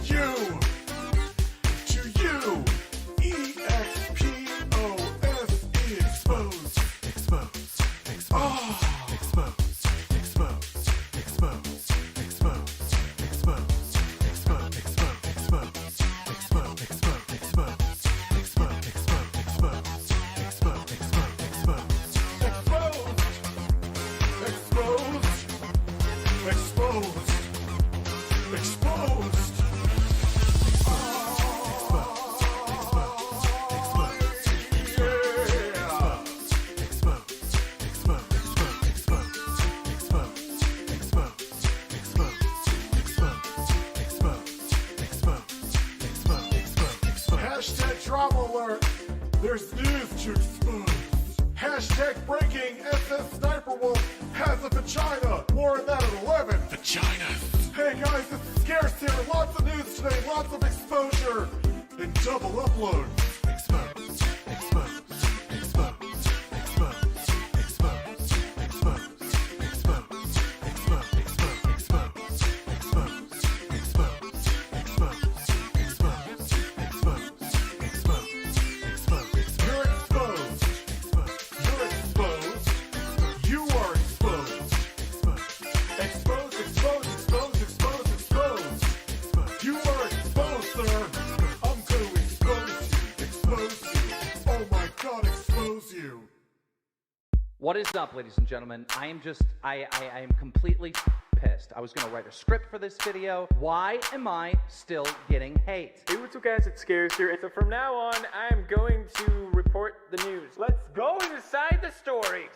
you, to you, E-X-P-O-S-E, exposed, exposed, exposed, oh. Exposed, exposed, exposed, exposed, exposed, exposed, exposed, exposed, exposed, exposed, exposed, exposed, exposed, exposed, exposed, exposed, exposed. Hashtag drama alert, there's news to expose. Hashtag breaking, SS Sniper Wolf has a vagina. More on that at 11. Vagina. Hey guys, this is Scarce here. Lots of news today, lots of exposure, and double upload. Exposed, exposed, exposed, exposed, exposed, exposed, exposed, exposed, exposed, exposed, exposed, exposed, exposed, exposed, exposed. You're exposed. You're exposed. You are exposed. Exposed, exposed, exposed, exposed, exposed. You are exposed, sir. I'm gonna expose you. Expose you. Oh my God, expose you. What is up, ladies and gentlemen? I am completely pissed. I was gonna write a script for this video. Why am I still getting hate? Hey, what's up guys, it's Scarce here, and so from now on, I'm going to report the news. Let's go inside the stories!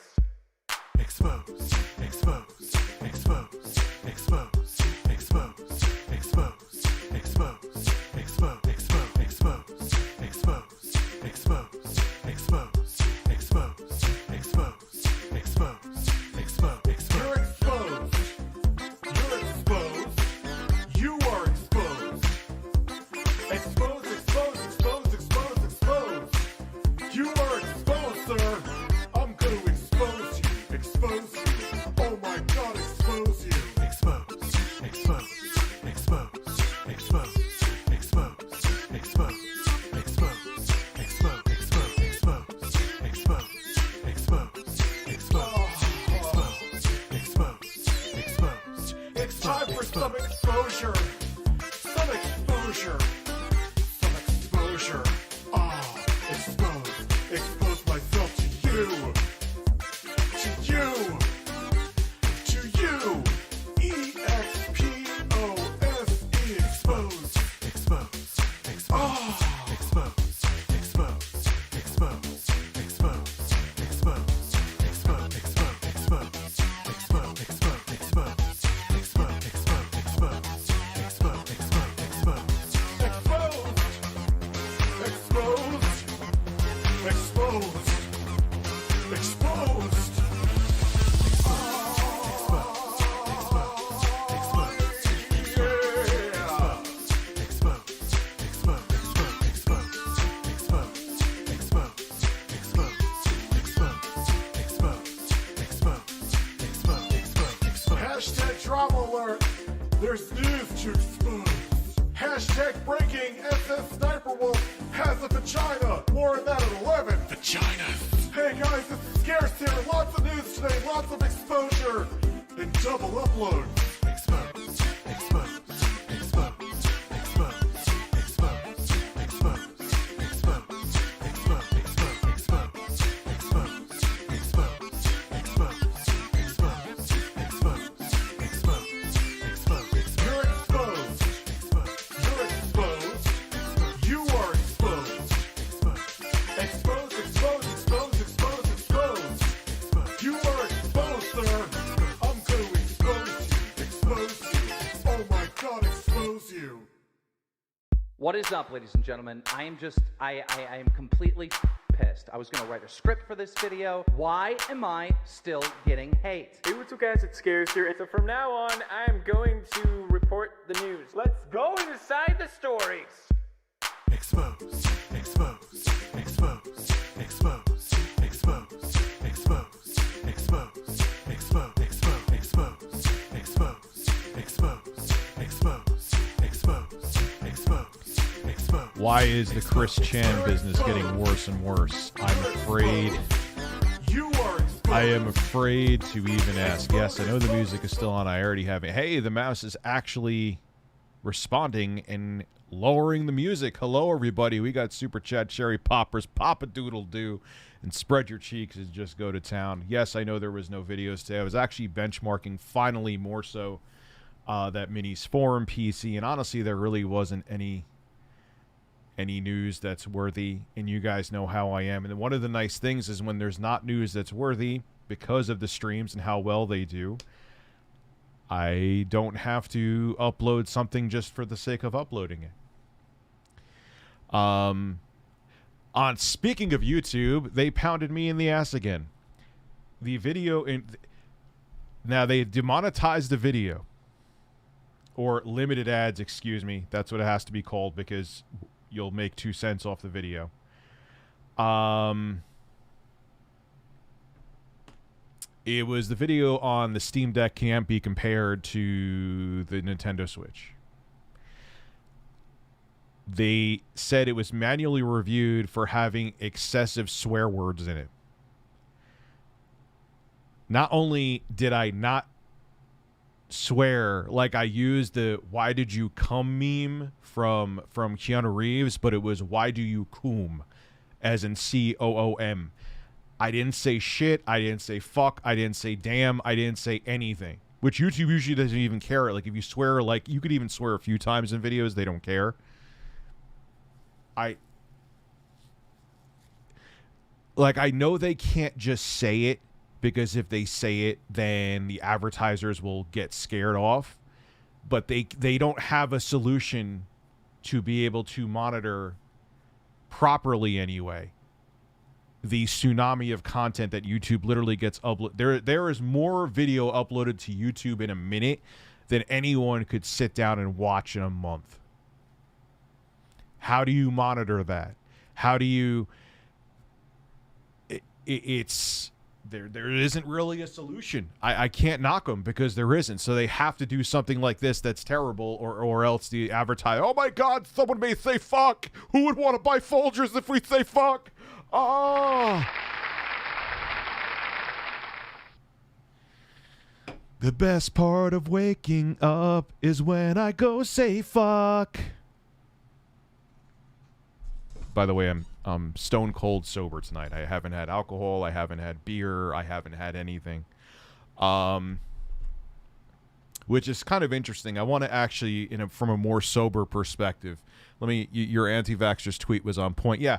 Exposed, exposed, exposed, exposed, exposed, exposed, exposed, exposed, exposed, exposed, exposed, exposed, exposed, exposed, exposed, exposed, exposed. You're exposed. You're exposed. You are exposed. Exposed, exposed, exposed, exposed, exposed. You are exposed, sir. I'm gonna expose you. Expose you. Oh my God, expose you. Exposed, exposed, exposed, exposed, exposed, exposed, exposed, exposed, exposed, exposed, exposed, exposed, exposed. It's time for some exposure. Some exposure. Some exposure. Ah, exposed. Expose myself to you. To you. To you. E-X-P-O-S-E, exposed. Exposed. Exposed. Oh. Exposed. Exposed. Exposed. Exposed. Exposed. Exposed. Exposed. Exposed. Exposed. Exposed. Exposed. Exposed. Exposed. Exposed. Exposed. Exposed. Exposed. Exposed. Exposed. Hashtag drama alert, there's news to expose. Hashtag breaking, SS Sniper Wolf has a vagina. More on that at 11. Vagina. Hey guys, this is Scarce here. Lots of news today, lots of exposure, and double upload. Exposed, exposed, exposed, exposed, exposed, exposed, exposed, exposed, exposed, exposed, exposed, exposed, exposed, exposed, exposed, exposed, exposed. You're exposed. You're exposed. You are exposed. Exposed, exposed, exposed, exposed, exposed. You are exposed, sir. I'm gonna expose you. Expose you. Oh my God, expose you. What is up, ladies and gentlemen? I am completely pissed. I was gonna write a script for this video. Why am I still getting hate? Hey, what's up guys, it's Scarce here, and so from now on, I'm going to report the news. Let's go inside the stories! Exposed, exposed, exposed, exposed, exposed, exposed, exposed, exposed, exposed, exposed, exposed, exposed, exposed, exposed, Why is the Chris Chan business getting worse and worse? I'm afraid. You are exposed. I am afraid to even ask. Yes, I know the music is still on. I already have it. Hey, the mouse is actually responding and lowering the music. Hello, everybody. We got Super Chat Cherry Poppers. Pop a doodle do. And spread your cheeks and just go to town. Yes, I know there was no videos today. I was actually benchmarking, finally, more so, that Minis Forum PC. And honestly, there really wasn't any news that's worthy, and you guys know how I am. And one of the nice things is when there's not news that's worthy, because of the streams and how well they do, I don't have to upload something just for the sake of uploading it. On speaking of YouTube, they pounded me in the ass again. The video now they demonetized the video, or limited ads, excuse me. That's what it has to be called, because you'll make 2 cents off the video. It was the video on the Steam Deck can't be compared to the Nintendo Switch. They said it was manually reviewed for having excessive swear words in it. Not only did I not swear, like I used the "why did you come" meme from Keanu Reeves, but it was "why do you coom," as in COOM. I didn't say shit, I didn't say fuck, I didn't say damn, I didn't say anything, which YouTube usually doesn't even care. Like if you swear, like you could even swear a few times in videos, they don't care. I know they can't just say it, because if they say it, then the advertisers will get scared off. But they don't have a solution to be able to monitor properly anyway the tsunami of content that YouTube literally gets uploaded. There is more video uploaded to YouTube in a minute than anyone could sit down and watch in a month. How do you monitor that? How do you... It's... There isn't really a solution. I can't knock them because there isn't. So they have to do something like this that's terrible, or else the advertise, oh my god, someone may say fuck. Who would want to buy Folgers if we say fuck? Oh. The best part of waking up is when I go say fuck. By the way, I'm stone cold sober tonight. I haven't had alcohol. I haven't had beer. I haven't had anything. Which is kind of interesting. I want to actually, from a more sober perspective, your anti-vaxxer's tweet was on point. Yeah,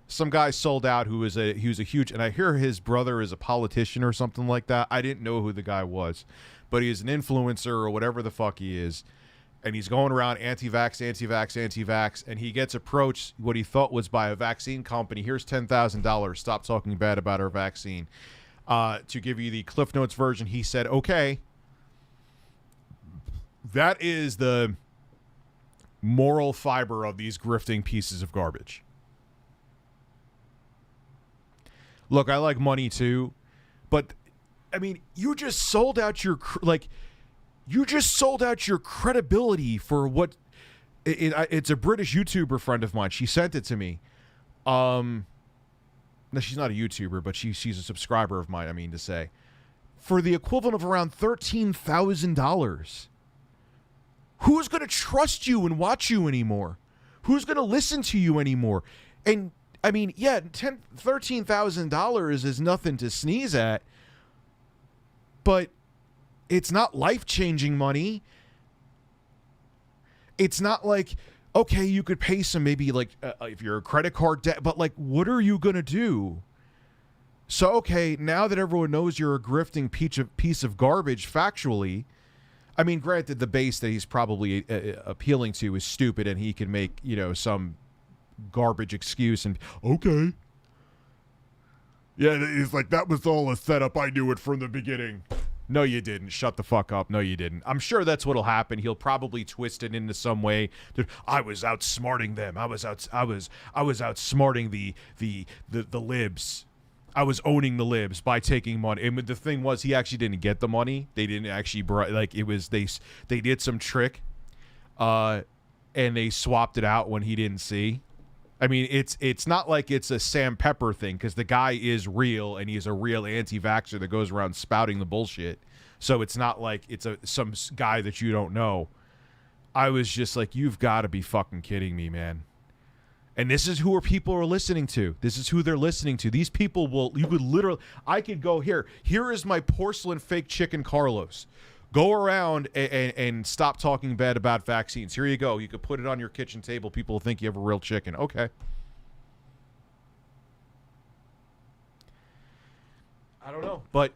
some guy sold out he was a huge, and I hear his brother is a politician or something like that. I didn't know who the guy was, but he's an influencer or whatever the fuck he is. And he's going around anti-vax, and he gets approached what he thought was by a vaccine company. Here's $10,000. Stop talking bad about our vaccine. To give you the Cliff Notes version, he said, okay, that is the moral fiber of these grifting pieces of garbage. Look, I like money too, but, I mean, you just sold out your, you just sold out your credibility for what it's a British YouTuber friend of mine. She sent it to me. No, she's not a YouTuber, but she's a subscriber of mine, I mean to say. For the equivalent of around $13,000. Who's going to trust you and watch you anymore? Who's going to listen to you anymore? And, I mean, yeah, $13,000 is nothing to sneeze at. But it's not life-changing money. It's not like, okay, you could pay some maybe like if you're a credit card debt, but like, what are you going to do? So, okay, now that everyone knows you're a grifting piece of garbage factually, I mean, granted, the base that he's probably appealing to is stupid and he can make, some garbage excuse and, okay. Yeah, it's like, that was all a setup. I knew it from the beginning. No, you didn't. Shut the fuck up. No, you didn't. I'm sure that's what'll happen. He'll probably twist it into some way. I was outsmarting them. I was outsmarting the libs. I was owning the libs by taking money. And the thing was, he actually didn't get the money. They didn't actually they did some trick. and they swapped it out when he didn't see. I mean, it's not like it's a Sam Pepper thing, because the guy is real and he's a real anti-vaxxer that goes around spouting the bullshit. So it's not like it's some guy that you don't know. I was just like, you've got to be fucking kidding me, man. And this is who people are listening to. This is who they're listening to. These people you could literally, I could go here is my porcelain fake chicken Carlos. Go around and stop talking bad about vaccines. Here you go. You could put it on your kitchen table. People will think you have a real chicken. Okay. I don't know. But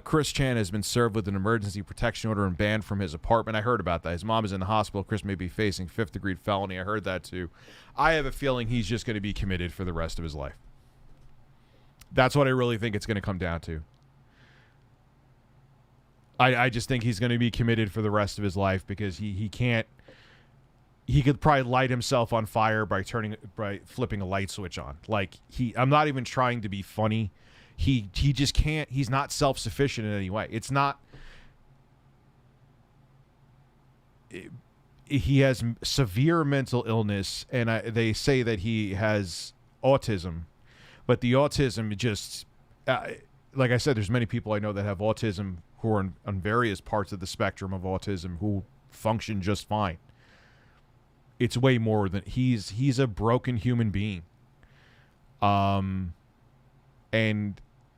Chris Chan has been served with an emergency protection order and banned from his apartment. I heard about that. His mom is in the hospital. Chris may be facing 5th-degree felony. I heard that too. I have a feeling he's just going to be committed for the rest of his life. That's what I really think it's going to come down to. I just think he's going to be committed for the rest of his life, because he can't. He could probably light himself on fire by flipping a light switch on. Like, I'm not even trying to be funny. He just can't. He's not self-sufficient in any way. It's not. He has severe mental illness, and they say that he has autism. But the autism just, like I said, there's many people I know that have autism who are on various parts of the spectrum of autism who function just fine. It's way more than he's a broken human being. And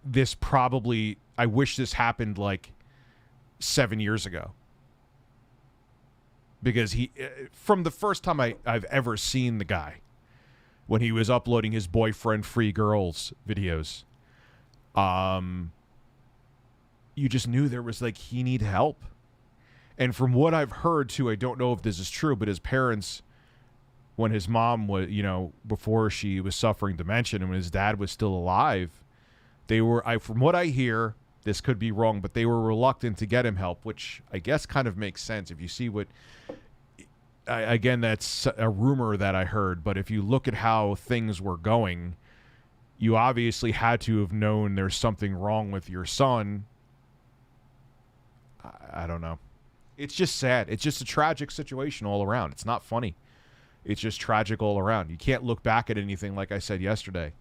this probably, I wish this happened like 7 years ago. Because from the first time I've ever seen the guy, when he was uploading his boyfriend-free girls videos, you just knew there was, like, he need help. And from what I've heard, too, I don't know if this is true, but his parents, when his mom was, before she was suffering dementia and when his dad was still alive, they were, from what I hear, this could be wrong, but they were reluctant to get him help, which I guess kind of makes sense if you see what... Again, that's a rumor that I heard, but if you look at how things were going, you obviously had to have known there's something wrong with your son. I don't know. It's just sad. It's just a tragic situation all around. It's not funny. It's just tragic all around. You can't look back at anything, like I said yesterday,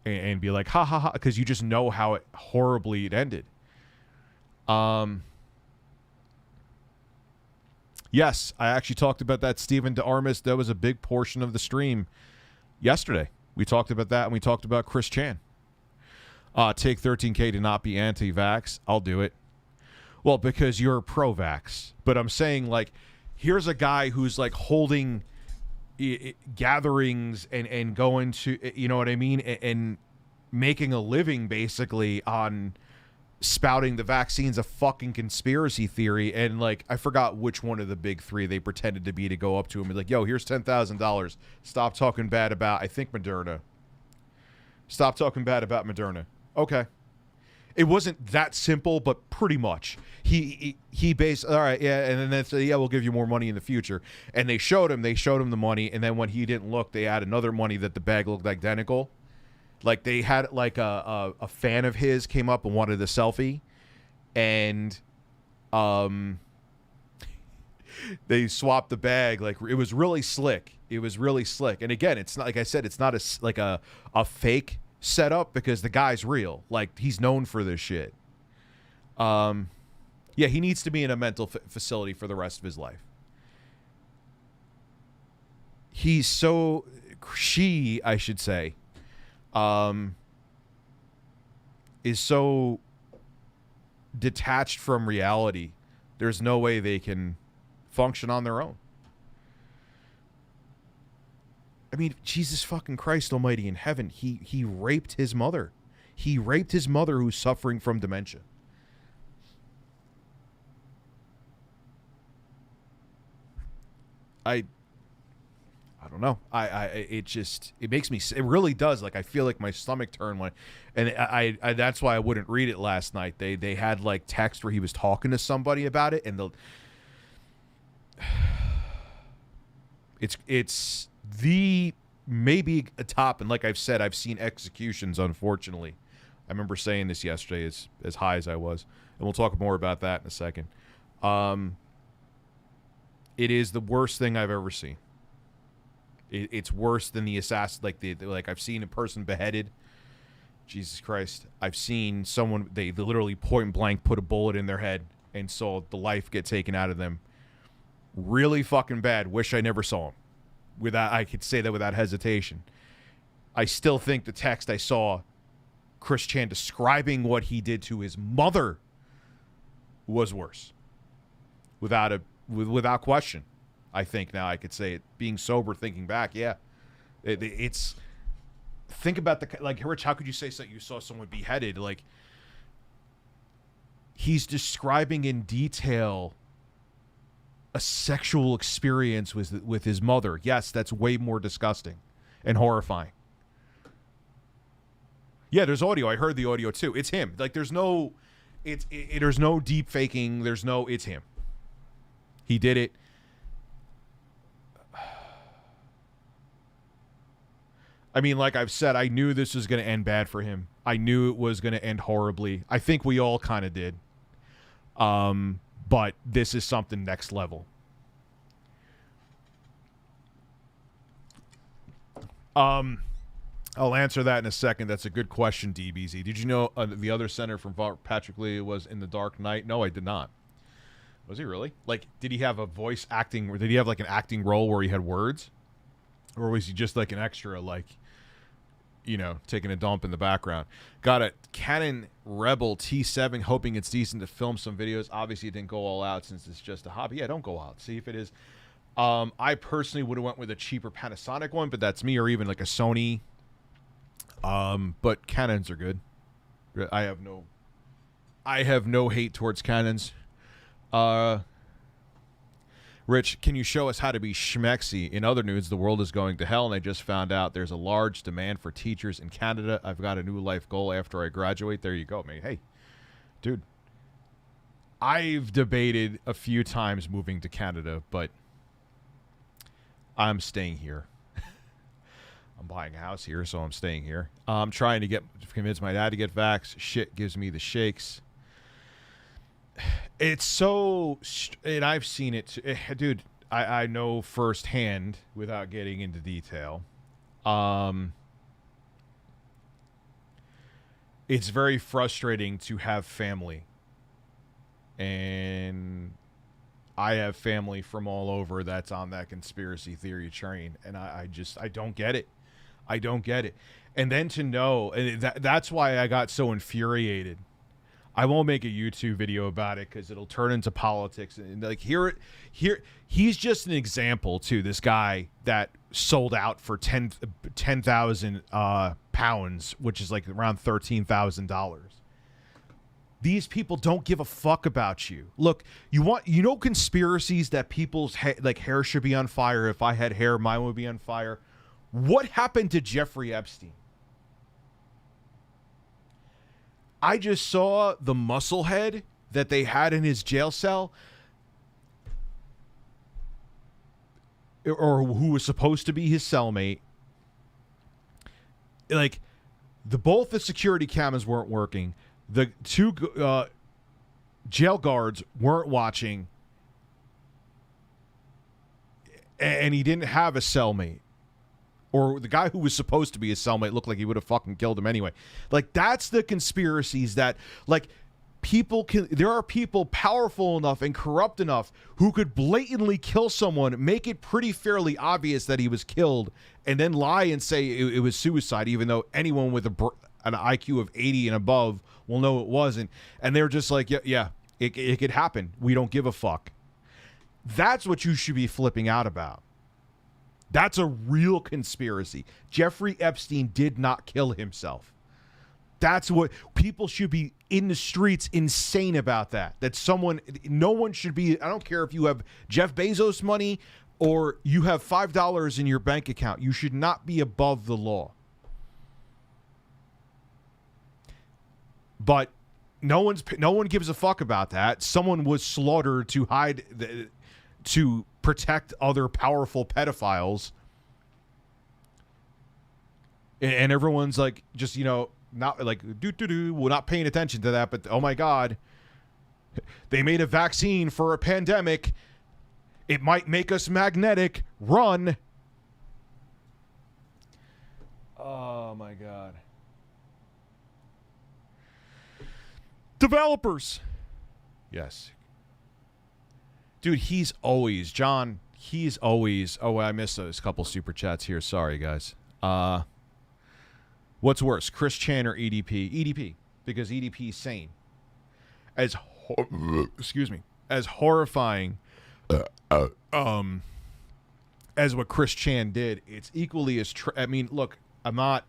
and be like, ha ha ha, because you just know how horribly it ended. Yes, I actually talked about that, Stephen DeArmas. That was a big portion of the stream yesterday. We talked about that, and we talked about Chris Chan. Take 13K to not be anti-vax. I'll do it. Well, because you're pro-vax. But I'm saying, like, here's a guy who's, like, holding gatherings and going to, you know what I mean, and making a living, basically, on spouting the vaccine's a fucking conspiracy theory. And, like, I forgot which one of the big three they pretended to be, to go up to him and be like, yo, here's $10,000. Stop talking bad about, I think, Moderna. Stop talking bad about Moderna. Okay. It wasn't that simple, but pretty much. He based, all right, yeah, and then they said, yeah, we'll give you more money in the future. And they showed him the money, and then when he didn't look, they had another money that the bag looked identical. Like, they had, like, a fan of his came up and wanted a selfie, and they swapped the bag. Like, it was really slick. It was really slick. And again, it's not, like I said, it's not a fake setup, because the guy's real. Like, he's known for this shit. Yeah, he needs to be in a mental facility for the rest of his life. I should say, is so detached from reality. There's no way they can function on their own. I mean, Jesus fucking Christ almighty in heaven, he raped his mother. He raped his mother, who's suffering from dementia. I don't know. It makes me, it really does. Like, I feel like my stomach turned when, and I that's why I wouldn't read it last night. They had, like, text where he was talking to somebody about it, and it's the maybe a top, and like I've said, I've seen executions, unfortunately. I remember saying this yesterday, as high as I was, and we'll talk more about that in a second. It is the worst thing I've ever seen. It's worse than the assassin, like I've seen a person beheaded. Jesus Christ. I've seen someone, they literally point blank put a bullet in their head and saw the life get taken out of them. Really fucking bad. Wish I never saw him. I could say that without hesitation. I still think the text I saw Chris Chan describing what he did to his mother was worse. Without question. I think now I could say it. Being sober, thinking back, yeah. It's... Think about Rich, how could you say you saw someone beheaded? Like, he's describing in detail a sexual experience with his mother. Yes, that's way more disgusting and horrifying. Yeah, there's audio. I heard the audio too. It's him. Like, there's no deep faking. It's him. He did it. I mean, like I've said, I knew this was going to end bad for him. I knew it was going to end horribly. I think we all kind of did. But this is something next level. I'll answer that in a second. That's a good question, DBZ. Did you know the other center from Patrick Lee was in The Dark Knight? No, I did not. Was he really? Like, did he have a voice acting, or did he have like an acting role where he had words? Or was he just like an extra, like, you know, taking a dump in the background? Got a Canon Rebel T7, hoping it's decent to film some videos. Obviously, it didn't go all out since it's just a hobby. Yeah, don't go out. See if it is. I personally would have went with a cheaper Panasonic one, but that's me, or even like a Sony. But Canons are good. I have no hate towards Canons. Rich, can you show us how to be schmexy? In other news, the world is going to hell, and I just found out there's a large demand for teachers in Canada. I've got a new life goal after I graduate. There you go, man. Hey, dude, I've debated a few times moving to Canada, but I'm staying here. I'm buying a house here, so I'm staying here. I'm trying to convince my dad to get vaxxed. Shit gives me the shakes. It's so, and I've seen it, dude. I know firsthand without getting into detail. It's very frustrating to have family, and I have family from all over that's on that conspiracy theory train, and I don't get it. I don't get it. And then to know, and that's why I got so infuriated. I won't make a YouTube video about it because it'll turn into politics. And like here, he's just an example too. This guy that sold out for 10,000 pounds, which is like around $13,000. These people don't give a fuck about you. Look, you know conspiracies that people's hair should be on fire. If I had hair, mine would be on fire. What happened to Jeffrey Epstein? I just saw the muscle head that they had in his jail cell, or who was supposed to be his cellmate. Like, both the security cameras weren't working. The two jail guards weren't watching, and he didn't have a cellmate. Or the guy who was supposed to be his cellmate looked like he would have fucking killed him anyway. Like, that's the conspiracies that, like, there are people powerful enough and corrupt enough who could blatantly kill someone, make it pretty fairly obvious that he was killed, and then lie and say it was suicide, even though anyone with an IQ of 80 and above will know it wasn't. And they're just like, yeah, it could happen. We don't give a fuck. That's what you should be flipping out about. That's a real conspiracy. Jeffrey Epstein did not kill himself. That's what people should be in the streets insane about that. No one should be, I don't care if you have Jeff Bezos money or you have $5 in your bank account. You should not be above the law. But no one gives a fuck about that. Someone was slaughtered to protect other powerful pedophiles, and everyone's like, just, you know, not like we're not paying attention to that. But oh my god, They made a vaccine for a pandemic. It might make us magnetic. Run. Oh, my God. Developers. Yes. Dude, he's always, oh, I missed those couple super chats here. Sorry, guys. What's worse, Chris Chan or EDP? EDP, because EDP is sane. As horrifying as what Chris Chan did, it's equally as I mean, look, I'm not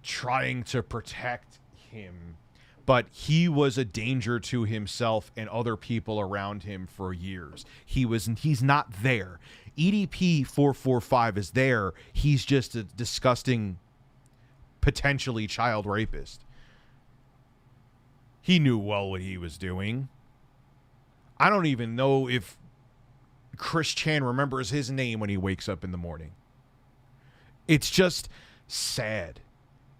trying to protect him, but he was a danger to himself and other people around him for years. He's not there. EDP 445 is there. He's just a disgusting, potentially child rapist. He knew well what he was doing. I don't even know if Chris Chan remembers his name when he wakes up in the morning. It's just sad.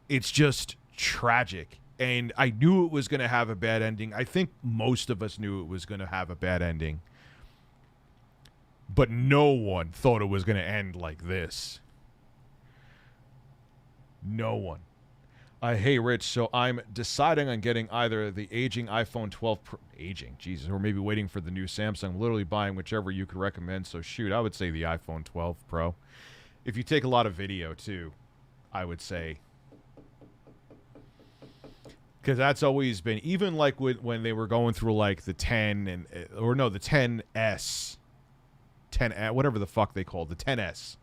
It's just tragic. And I knew it was going to have a bad ending. I think most of us knew it was going to have a bad ending. But no one thought it was going to end like this. No one. Hey, Rich, so I'm deciding on getting either the aging iPhone 12 Pro, Jesus, or maybe waiting for the new Samsung. I'm literally buying whichever you could recommend. So, shoot, I would say the iPhone 12 Pro. If you take a lot of video, too, I would say. Because that's always been, even like when they were going through like the 10 the 10S, 10, whatever the fuck they called, the 10S.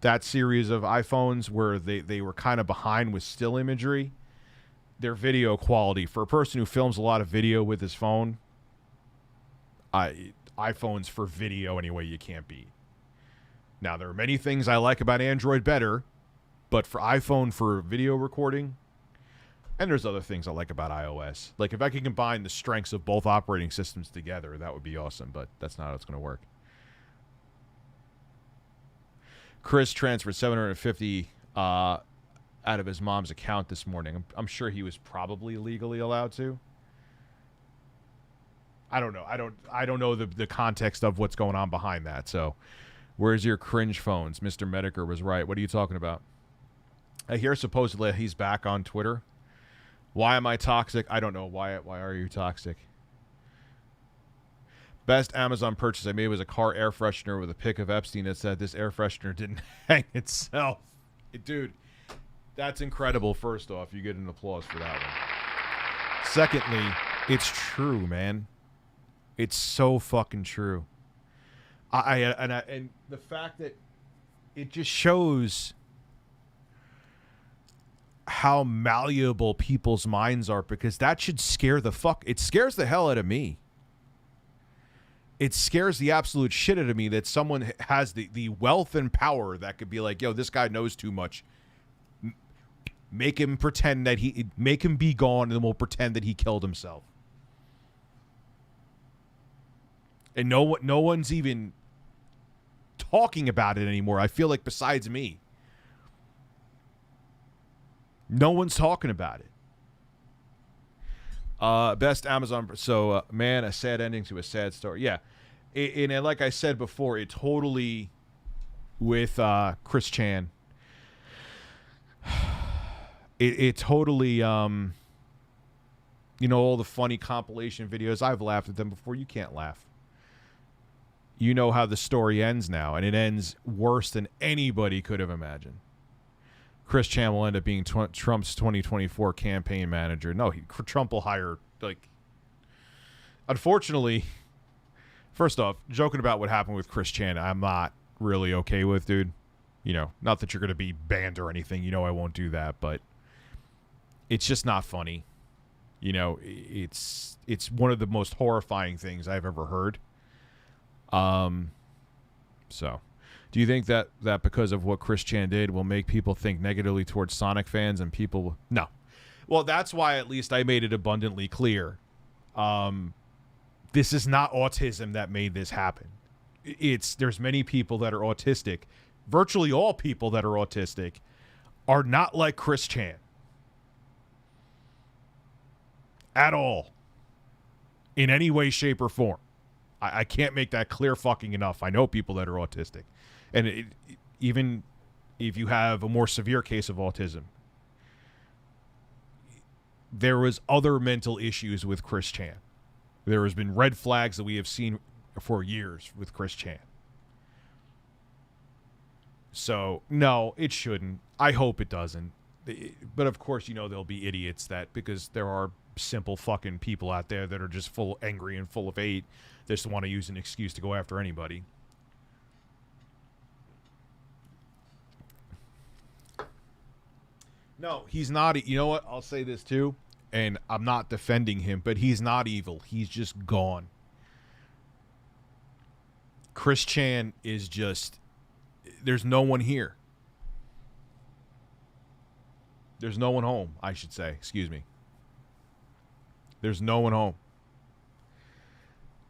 That series of iPhones where they were kind of behind with still imagery, their video quality, for a person who films a lot of video with his phone, iPhones for video anyway, you can't beat. Now, there are many things I like about Android better, but for iPhone for video recording, and there's other things I like about iOS. Like, if I could combine the strengths of both operating systems together, that would be awesome, but that's not how it's going to work. Chris transferred $750 out of his mom's account this morning. I'm sure he was probably legally allowed to. I don't know. I don't know the context of what's going on behind that. So, where's your cringe phones? Mr. Mediker was right. What are you talking about? I hear supposedly he's back on Twitter. Why am I toxic? I don't know. Why are you toxic? Best Amazon purchase I made was a car air freshener with a pic of Epstein that said this air freshener didn't hang itself. Dude, that's incredible, first off. You get an applause for that one. Secondly, it's true, man. It's so fucking true. And the fact that it just shows how malleable people's minds are, because that should scare it scares the hell out of me. It scares the absolute shit out of me that someone has the wealth and power that could be like, yo, this guy knows too much. Make him pretend that make him be gone, and then we'll pretend that he killed himself. And no one's even talking about it anymore. I feel like besides me. No one's talking about it. Best Amazon. So, man, a sad ending to a sad story. Yeah. And like I said before, it totally, with Chris Chan, it totally, all the funny compilation videos, I've laughed at them before. You can't laugh. You know how the story ends now, and it ends worse than anybody could have imagined. Chris Chan will end up being Trump's 2024 campaign manager. No, Trump will hire, unfortunately, first off, joking about what happened with Chris Chan, I'm not really okay with, dude. Not that you're going to be banned or anything. I won't do that, but it's just not funny. It's one of the most horrifying things I've ever heard. So... Do you think that because of what Chris Chan did will make people think negatively towards Sonic fans and people? No. Well, that's why at least I made it abundantly clear. This is not autism that made this happen. There's many people that are autistic. Virtually all people that are autistic are not like Chris Chan. At all. in any way, shape, or form. I can't make that clear fucking enough. I know people that are autistic. And even if you have a more severe case of autism, there was other mental issues with Chris Chan. There has been red flags that we have seen for years with Chris Chan. So, no, it shouldn't. I hope it doesn't. But, of course, you know there'll be idiots that, because there are simple fucking people out there that are just full angry and full of hate, they just want to use an excuse to go after anybody. No, he's not. You know what? I'll say this too, and I'm not defending him, but he's not evil. He's just gone. Chris Chan is just... There's no one here. There's no one home, I should say. Excuse me. There's no one home.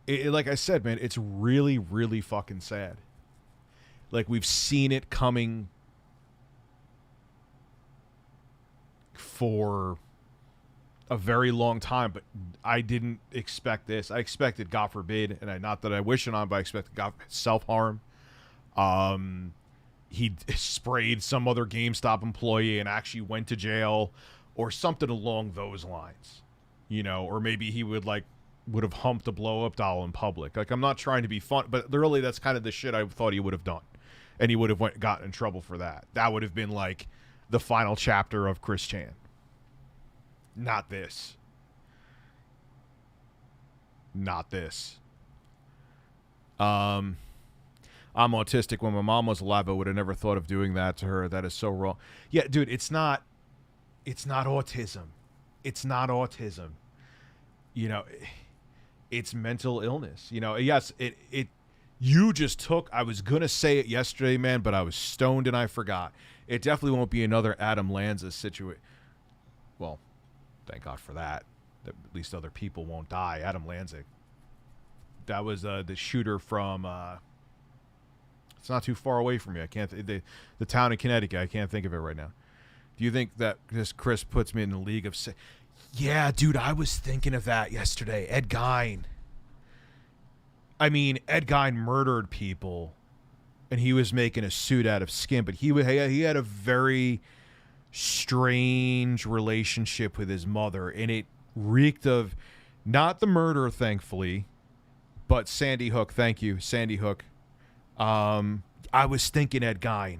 Like I said, man, it's really, really fucking sad. Like, we've seen it coming for a very long time, but I didn't expect this. I expected, God forbid, and not that I wish it on, but I expected self-harm. He sprayed some other GameStop employee and actually went to jail or something along those lines, you know, or maybe he would have humped a blow-up doll in public. Like, I'm not trying to be fun, but really that's kind of the shit I thought he would have done, and he would have gotten in trouble for that. That would have been like the final chapter of Chris Chan. Not this. Not this. I'm autistic. When my mom was alive, I would have never thought of doing that to her. That is so wrong. Yeah, dude, it's not autism. It's not autism. You know, it's mental illness. You know, yes, you just took, I was going to say it yesterday, man, but I was stoned and I forgot. It definitely won't be another Adam Lanza situation. Well, thank God for that. At least other people won't die. Adam Lanza. That was the shooter from... It's not too far away from me. I can't. The town in Connecticut. I can't think of it right now. Do you think that this Chris puts me in the league of? Yeah, dude. I was thinking of that yesterday. Ed Gein. I mean, Ed Gein murdered people, and he was making a suit out of skin. But he had a very strange relationship with his mother, and it reeked of not the murder, thankfully, but Sandy Hook. Thank you, Sandy Hook. I was thinking Ed Gein.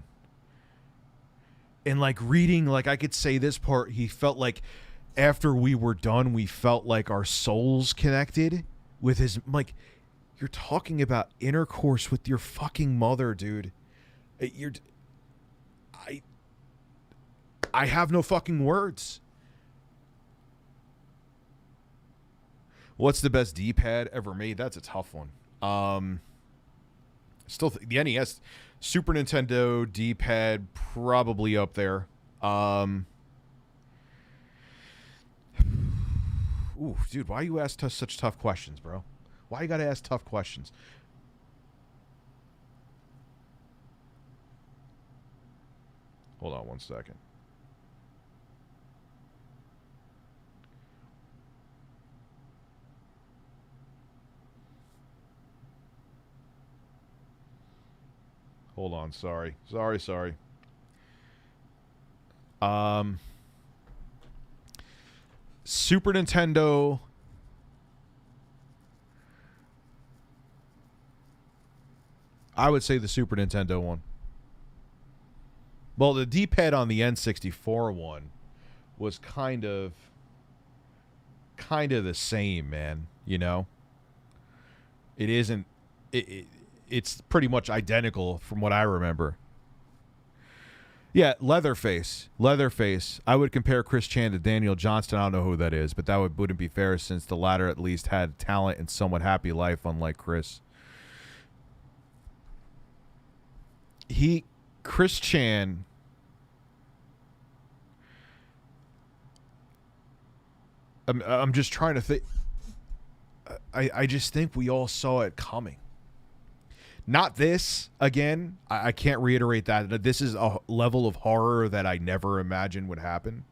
And like reading, like I could say this part, he felt like after we were done, we felt like our souls connected with his, like, you're talking about intercourse with your fucking mother, dude. I have no fucking words. What's the best D-pad ever made? That's a tough one. Still, the NES, Super Nintendo D-pad probably up there. Ooh, dude, why you ask such tough questions, bro? Why you gotta ask tough questions? Hold on one second. Hold on, sorry. Super Nintendo. I would say the Super Nintendo one. Well, the D-pad on the N64 one was kind of the same, man, you know? It isn't... It's pretty much identical from what I remember. Yeah, Leatherface. I would compare Chris Chan to Daniel Johnston. I don't know who that is, but that wouldn't be fair since the latter at least had talent and somewhat happy life, unlike Chris. Chris Chan... I'm just trying to think... I just think we all saw it coming. Not this, again. I can't reiterate that. This is a level of horror that I never imagined would happen.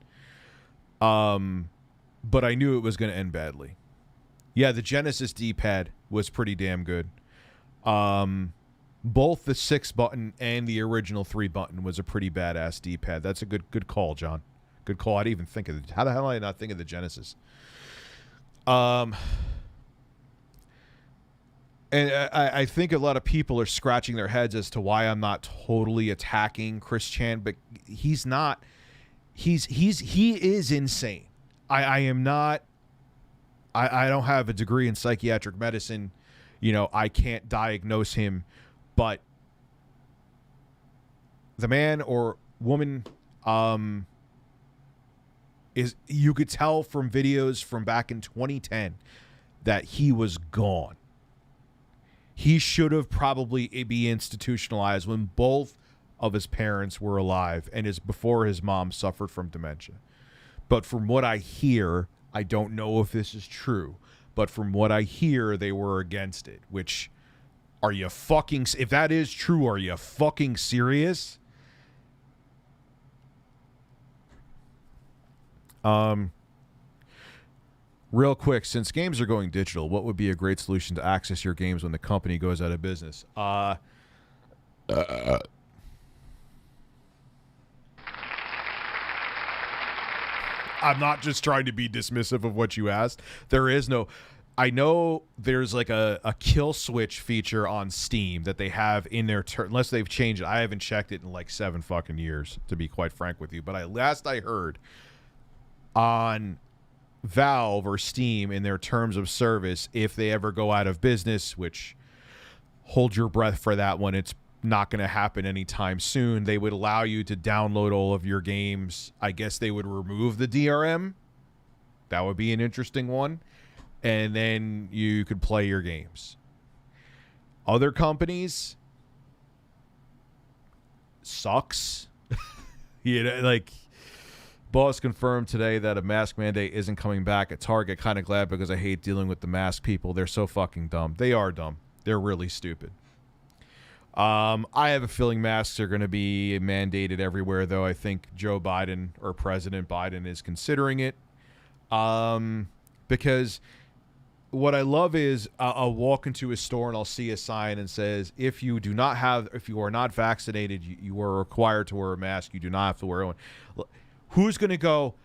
But I knew it was going to end badly. Yeah, the Genesis D-pad was pretty damn good. Both the 6-button and the original 3-button was a pretty badass D-pad. That's a good call, John. Good call. I didn't even think of it. How the hell did I not think of the Genesis? And I think a lot of people are scratching their heads as to why I'm not totally attacking Chris Chan, but he's not. He is insane. I am not. I don't have a degree in psychiatric medicine. You know, I can't diagnose him, but the man or woman is, you could tell from videos from back in 2010 that he was gone. He should have probably be institutionalized when both of his parents were alive and is before his mom suffered from dementia. But from what I hear, I don't know if this is true, but from what I hear, they were against it, which, are you fucking, if that is true, are you fucking serious? Real quick, since games are going digital, what would be a great solution to access your games when the company goes out of business? I'm not just trying to be dismissive of what you asked. There is no... I know there's like a kill switch feature on Steam that they have in their... unless they've changed it. I haven't checked it in like 7 fucking years, to be quite frank with you. But last I heard, on Valve or Steam, in their terms of service, if they ever go out of business, which, hold your breath for that one, it's not going to happen anytime soon, they would allow you to download all of your games. I guess they would remove the DRM. That would be an interesting one. And then you could play your games. Other companies, sucks. You know, like, boss confirmed today that a mask mandate isn't coming back at Target. Kind of glad, because I hate dealing with the mask people. They're so fucking dumb. They are dumb. They're really stupid. I have a feeling masks are going to be mandated everywhere, though. I think Joe Biden, or President Biden, is considering it. Because what I love is I'll walk into a store and I'll see a sign and says, if you are not vaccinated, you are required to wear a mask. You do not have to wear one. Who's going to go?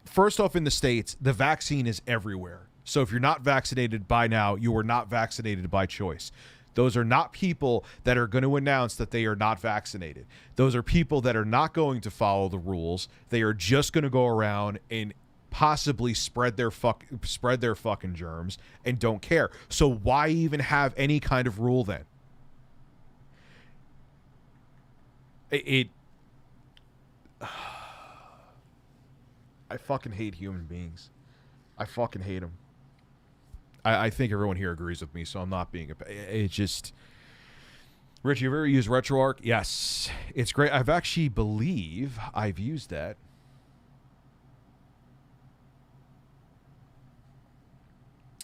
First off, in the States, the vaccine is everywhere. So if you're not vaccinated by now, you are not vaccinated by choice. Those are not people that are going to announce that they are not vaccinated. Those are people that are not going to follow the rules. They are just going to go around and possibly spread their fucking germs and don't care. So why even have any kind of rule then? I fucking hate human beings. I fucking hate them. I think everyone here agrees with me, so I'm not being it's just... Rich, you ever used RetroArch? Yes. It's great. believe I've used that.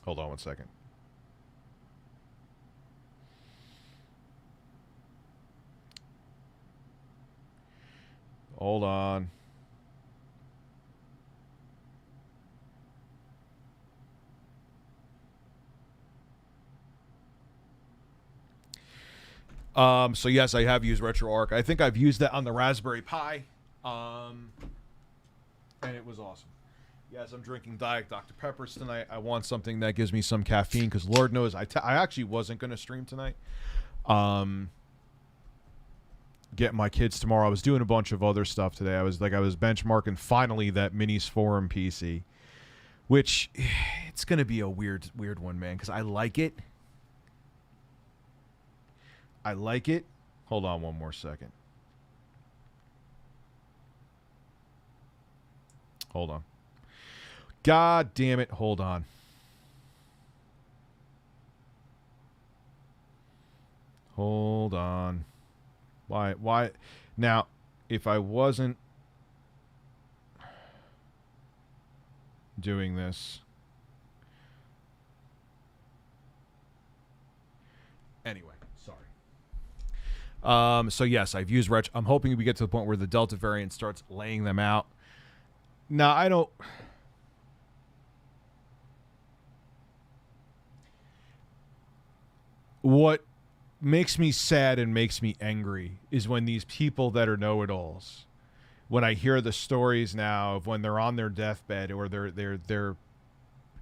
Hold on one second. Hold on. So yes, I have used RetroArch. I think I've used that on the Raspberry Pi. And it was awesome. Yes, I'm drinking Diet Dr. Peppers tonight. I want something that gives me some caffeine, because Lord knows I actually wasn't going to stream tonight. Get my kids tomorrow. I was doing a bunch of other stuff today. I was benchmarking finally that Minis Forum PC, which it's going to be a weird one, man, because I like it. Hold on one more second. Hold on. God damn it. Hold on. Hold on. Why? Now, if I wasn't doing this... Anyway. So yes, I've used Retro. I'm hoping we get to the point where the Delta variant starts laying them out. Now, I don't... what makes me sad and makes me angry is when these people that are know-it-alls, when I hear the stories now of when they're on their deathbed or they're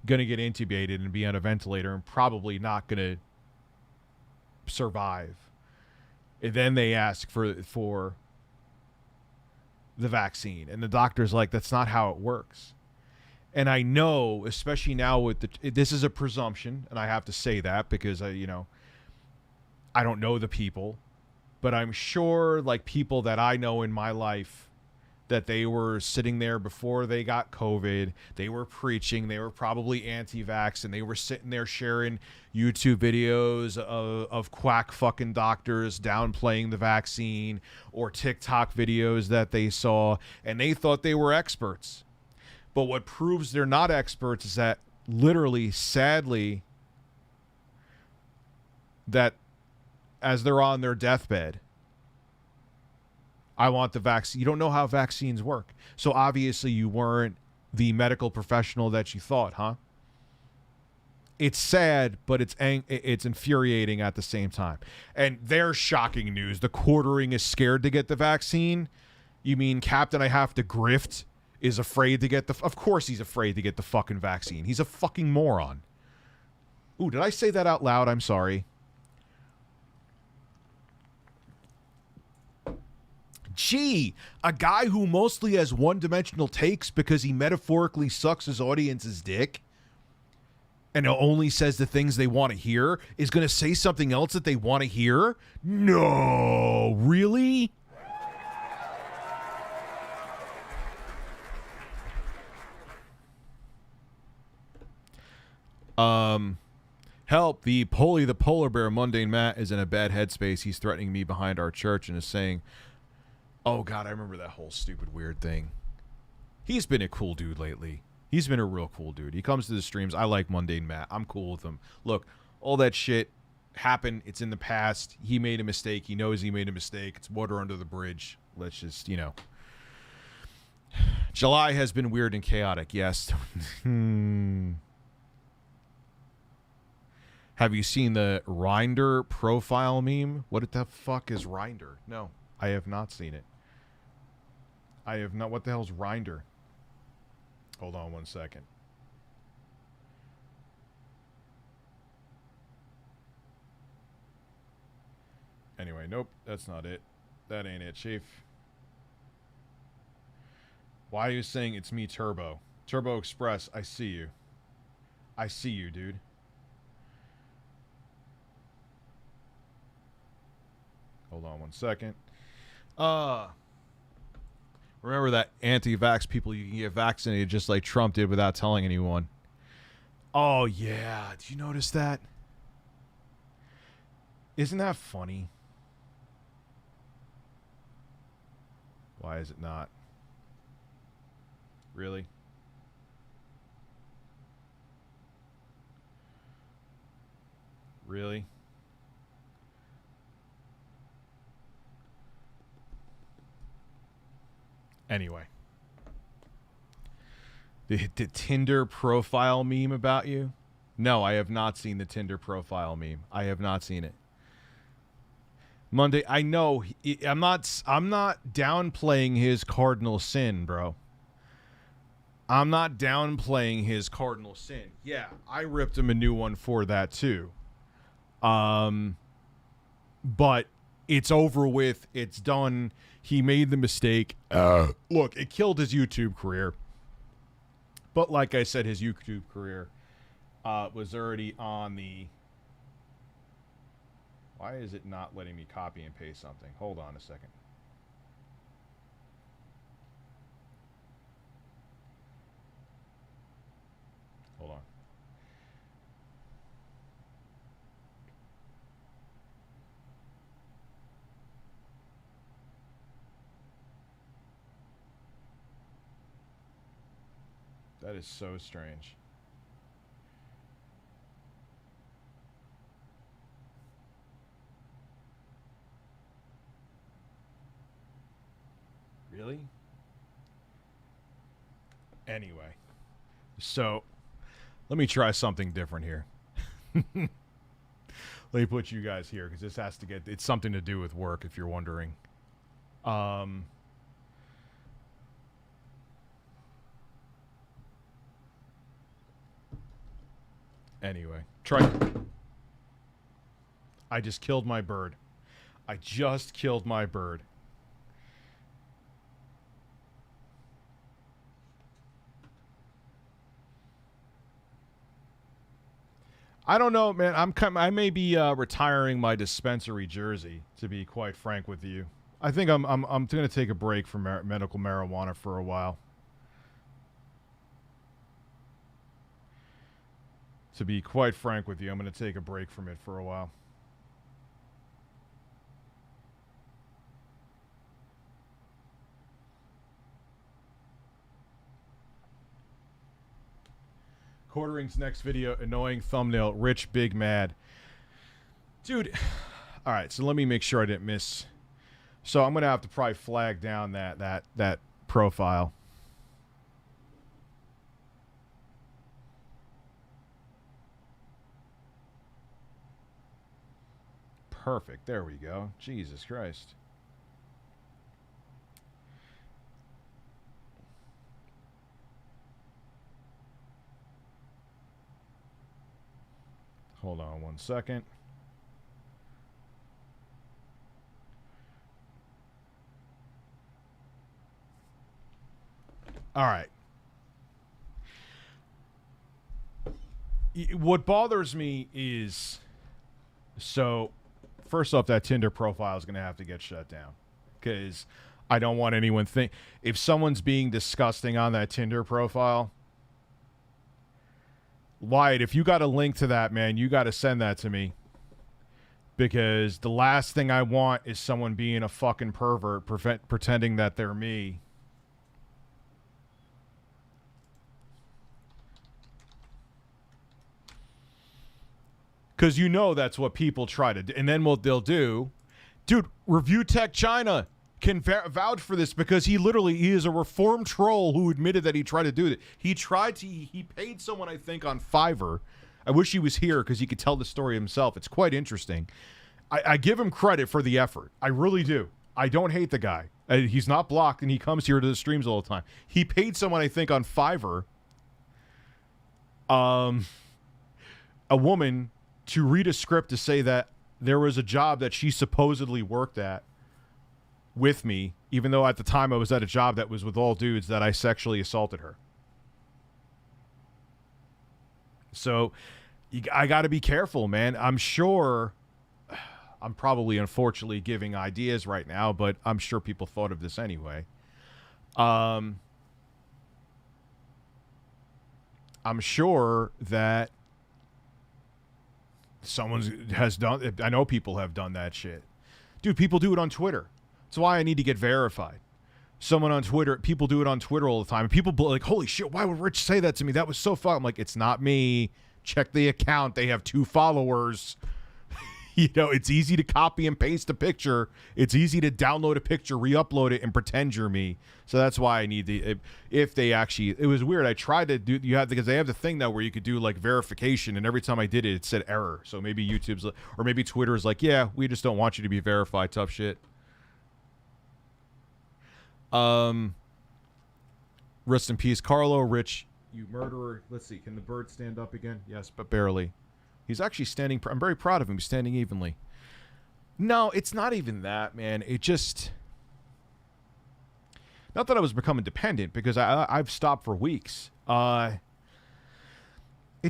going to get intubated and be on a ventilator and probably not going to survive. And then they ask for the vaccine. And the doctor's like, that's not how it works. And I know, especially now with this is a presumption, and I have to say that because I don't know the people, but I'm sure like people that I know in my life that they were sitting there before they got COVID. They were preaching. They were probably anti-vax, and they were sitting there sharing YouTube videos of quack fucking doctors downplaying the vaccine or TikTok videos that they saw, and they thought they were experts. But what proves they're not experts is that literally, sadly, that as they're on their deathbed, I want the vaccine. You don't know how vaccines work. So obviously you weren't the medical professional that you thought, huh? It's sad, but it's infuriating at the same time. And there's shocking news. The Quartering is scared to get the vaccine. You mean Captain I Have to Grift is afraid to get of course he's afraid to get the fucking vaccine. He's a fucking moron. Ooh, did I say that out loud? I'm sorry. Gee, a guy who mostly has one-dimensional takes because he metaphorically sucks his audience's dick and only says the things they want to hear is going to say something else that they want to hear? No, really? Help, the polar bear Mundane Matt is in a bad headspace. He's threatening me behind our church and is saying, oh God, I remember that whole stupid weird thing. He's been a cool dude lately. He's been a real cool dude. He comes to the streams. I like Mundane Matt. I'm cool with him. Look, all that shit happened. It's in the past. He made a mistake. He knows he made a mistake. It's water under the bridge. Let's just, July has been weird and chaotic. Yes. Have you seen the Reinder profile meme? What the fuck is Reinder? No, I have not seen it. I have not. What the hell's Reinder? Hold on one second. Anyway, nope, that's not it. That ain't it, Chief. Why are you saying it's me, Turbo? Turbo Express, I see you. I see you, dude. Hold on one second. Remember that anti-vax people, you can get vaccinated just like Trump did without telling anyone. Oh, yeah. Did you notice that? Isn't that funny? Why is it not? Really? Really? Anyway. The Tinder profile meme about you? No, I have not seen the Tinder profile meme. I have not seen it. Monday, I know I'm not downplaying his cardinal sin, bro. I'm not downplaying his cardinal sin. Yeah, I ripped him a new one for that too. But it's over with. It's done. He made the mistake. Look, it killed his YouTube career. But like I said, his YouTube career was already on the... Why is it not letting me copy and paste something? Hold on a second. Hold on. That is so strange. Really? Anyway. So, let me try something different here. Let me put you guys here because this has to get. It's something to do with work. If you're wondering. Anyway, try. I just killed my bird. I just killed my bird. I don't know, man. I may be retiring my dispensary jersey, to be quite frank with you. I think I'm going to take a break from medical marijuana for a while. To be quite frank with you, I'm going to take a break from it for a while. Quartering's next video, annoying thumbnail, Rich Big Mad. Dude, all right, so let me make sure I didn't miss. So I'm going to have to probably flag down that profile. Perfect. There we go. Jesus Christ. Hold on one second. All right. What bothers me is, so first off, that Tinder profile is going to have to get shut down because I don't want anyone think if someone's being disgusting on that Tinder profile. Wyatt, if you got a link to that, man, you got to send that to me. Because the last thing I want is someone being a fucking pervert pretending that they're me. Because you know that's what people try to do. And then what they'll do... Dude, Review Tech China can vouch for this because he is a reformed troll who admitted that he tried to do it. He paid someone, I think, on Fiverr. I wish he was here because he could tell the story himself. It's quite interesting. I give him credit for the effort. I really do. I don't hate the guy. He's not blocked and he comes here to the streams all the time. He paid someone, I think, on Fiverr, a woman, to read a script to say that there was a job that she supposedly worked at with me, even though at the time I was at a job that was with all dudes, that I sexually assaulted her. So I got to be careful, man. I'm sure I'm probably unfortunately giving ideas right now, but I'm sure people thought of this anyway. I'm sure that someone has done, I know people have done that shit. Dude, people do it on Twitter. That's why I need to get verified. Someone on Twitter, people do it on Twitter all the time. And people like, holy shit, why would Rich say that to me? That was so fun. I'm like, it's not me. Check the account. They have 2 followers. You know, it's easy to copy and paste a picture. It's easy to download a picture, re-upload it, and pretend you're me. So that's why I need the, if they actually, it was weird. I tried to do, because they have the thing now where you could do like verification, and every time I did it, it said error. So maybe YouTube's, or maybe Twitter's like, yeah, we just don't want you to be verified, tough shit. Rest in peace, Carlo. Rich, you murderer. Let's see, can the bird stand up again? Yes, but barely. He's actually standing. I'm very proud of him. He's standing evenly. No, it's not even that, man. It just... Not that I was becoming dependent, because I've stopped for weeks. It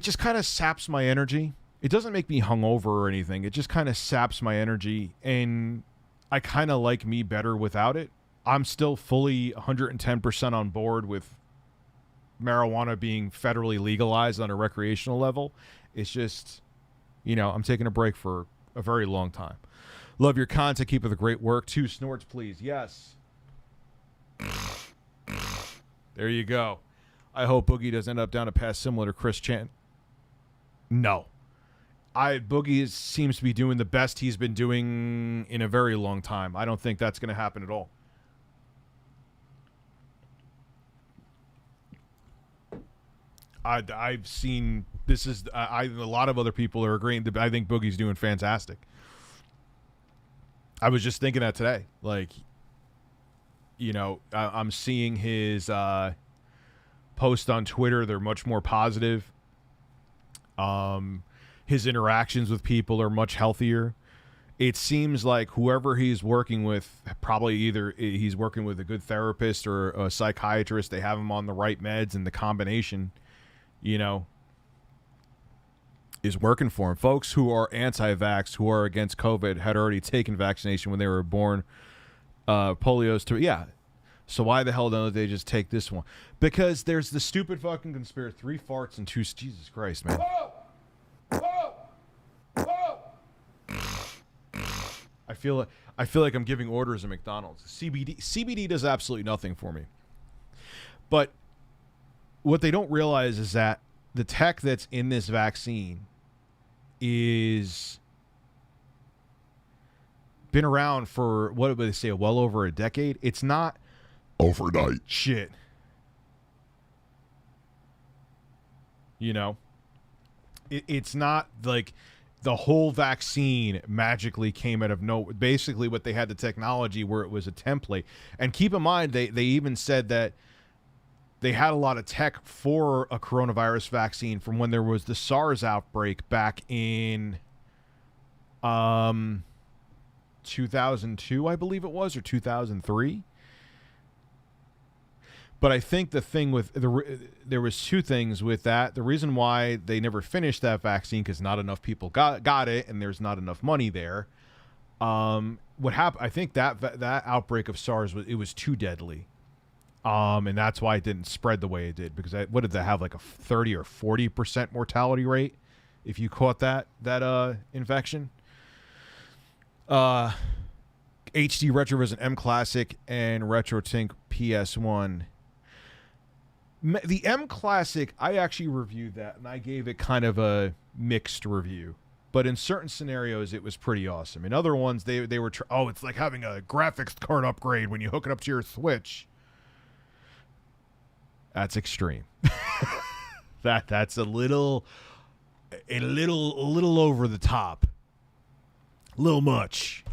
just kind of saps my energy. It doesn't make me hungover or anything. It just kind of saps my energy, and I kind of like me better without it. I'm still fully 110% on board with marijuana being federally legalized on a recreational level. It's just, you know, I'm taking a break for a very long time. Love your content. Keep up the great work. 2 snorts, please. Yes. There you go. I hope Boogie doesn't end up down a path similar to Chris Chan. No. Boogie seems to be doing the best he's been doing in a very long time. I don't think that's going to happen at all. I've seen this is a lot of other people are agreeing. I think Boogie's doing fantastic. I was just thinking that today. Like, you know, I'm seeing his posts on Twitter. They're much more positive. His interactions with people are much healthier. It seems like whoever he's working with, probably either he's working with a good therapist or a psychiatrist. They have him on the right meds, and the combination, you know, is working for him. Folks who are anti-vax, who are against COVID, had already taken vaccination when they were born. Polio's too. Yeah. So why the hell don't they just take this one? Because there's the stupid fucking conspiracy. 3 farts and 2. Jesus Christ, man. Whoa! Whoa! Whoa! I feel like I'm giving orders at McDonald's. CBD does absolutely nothing for me. But what they don't realize is that the tech that's in this vaccine is been around for, what would they say, well over a decade. It's not Overnight. shit. You know? It's not like the whole vaccine magically came out of nowhere. Basically, what they had the technology where it was a template. And keep in mind, they even said that they had a lot of tech for a coronavirus vaccine from when there was the SARS outbreak back in 2002, I believe it was, or 2003. But I think the thing with there was 2 things with that. The reason why they never finished that vaccine, because not enough people got it, and there's not enough money there. What happened? I think that outbreak of SARS was too deadly, and that's why it didn't spread the way it did. Because what did they have, like a 30 or 40% mortality rate if you caught that infection? HD Retrovision M Classic and RetroTink PS1. The M Classic, I actually reviewed that, and I gave it kind of a mixed review. But in certain scenarios, it was pretty awesome. In other ones, they were, it's like having a graphics card upgrade when you hook it up to your Switch. That's extreme. That's a little over the top. A little much.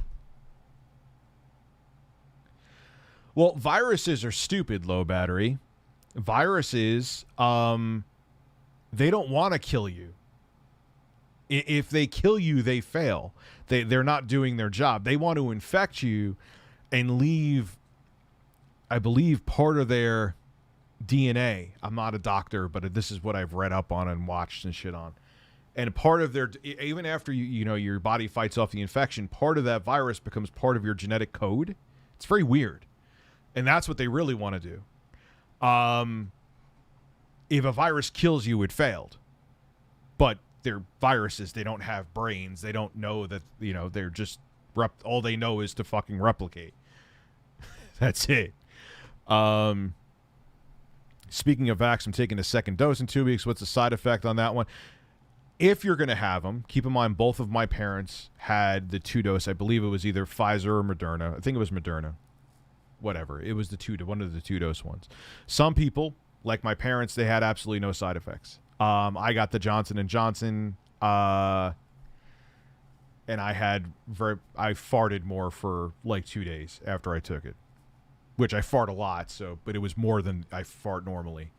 Well, viruses are stupid, low battery. Viruses, they don't want to kill you. If they kill you, they fail. They're not doing their job. They want to infect you and leave, I believe, part of their DNA. I'm not a doctor, but this is what I've read up on and watched and shit on. And part of their, even after your body fights off the infection, part of that virus becomes part of your genetic code. It's very weird. And that's what they really want to do. If a virus kills you, it failed. But they're viruses. They don't have brains. They don't know that, they're just, all they know is to fucking replicate. That's it. Speaking of vax, I'm taking a second dose in 2 weeks. What's the side effect on that one? If you're going to have them, keep in mind both of my parents had the 2-dose. I believe it was either Pfizer or Moderna. I think it was Moderna. Whatever. It was one of the 2-dose ones. Some people, like my parents, they had absolutely no side effects. I got the Johnson & Johnson, and I farted more for like 2 days after I took it, which I fart a lot. But it was more than I fart normally.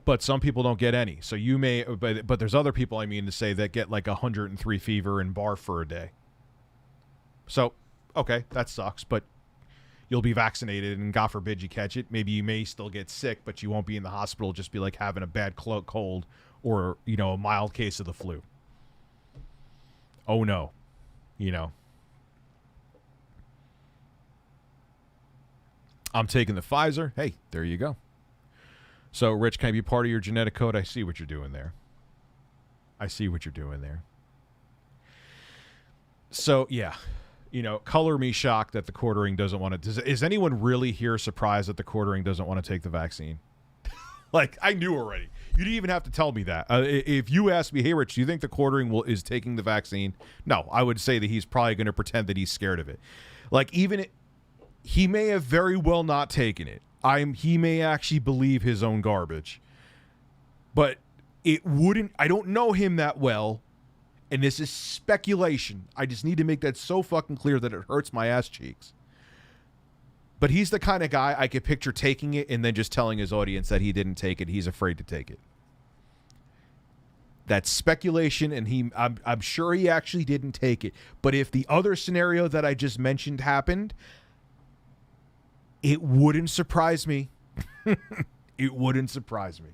But some people don't get any. So you may, but there's other people, to say, that get like 103 fever and barf for a day. So, okay, that sucks, but you'll be vaccinated, and God forbid you catch it. Maybe you may still get sick, but you won't be in the hospital. Just be like having a bad cold or, a mild case of the flu. Oh no, I'm taking the Pfizer. Hey, there you go. So, Rich, can I be part of your genetic code? I see what you're doing there. So, yeah. Color me shocked that the quartering doesn't want to... Is anyone really here surprised that the quartering doesn't want to take the vaccine? Like, I knew already. You didn't even have to tell me that. If you asked me, hey, Rich, do you think the quartering is taking the vaccine? No, I would say that he's probably going to pretend that he's scared of it. Like, even he may have very well not taken it. He may actually believe his own garbage. But it wouldn't, I don't know him that well, and this is speculation. I just need to make that so fucking clear that it hurts my ass cheeks. But he's the kind of guy I could picture taking it and then just telling his audience that he didn't take it. He's afraid to take it. That's speculation, and I'm sure he actually didn't take it. But if the other scenario that I just mentioned happened, it wouldn't surprise me. It wouldn't surprise me.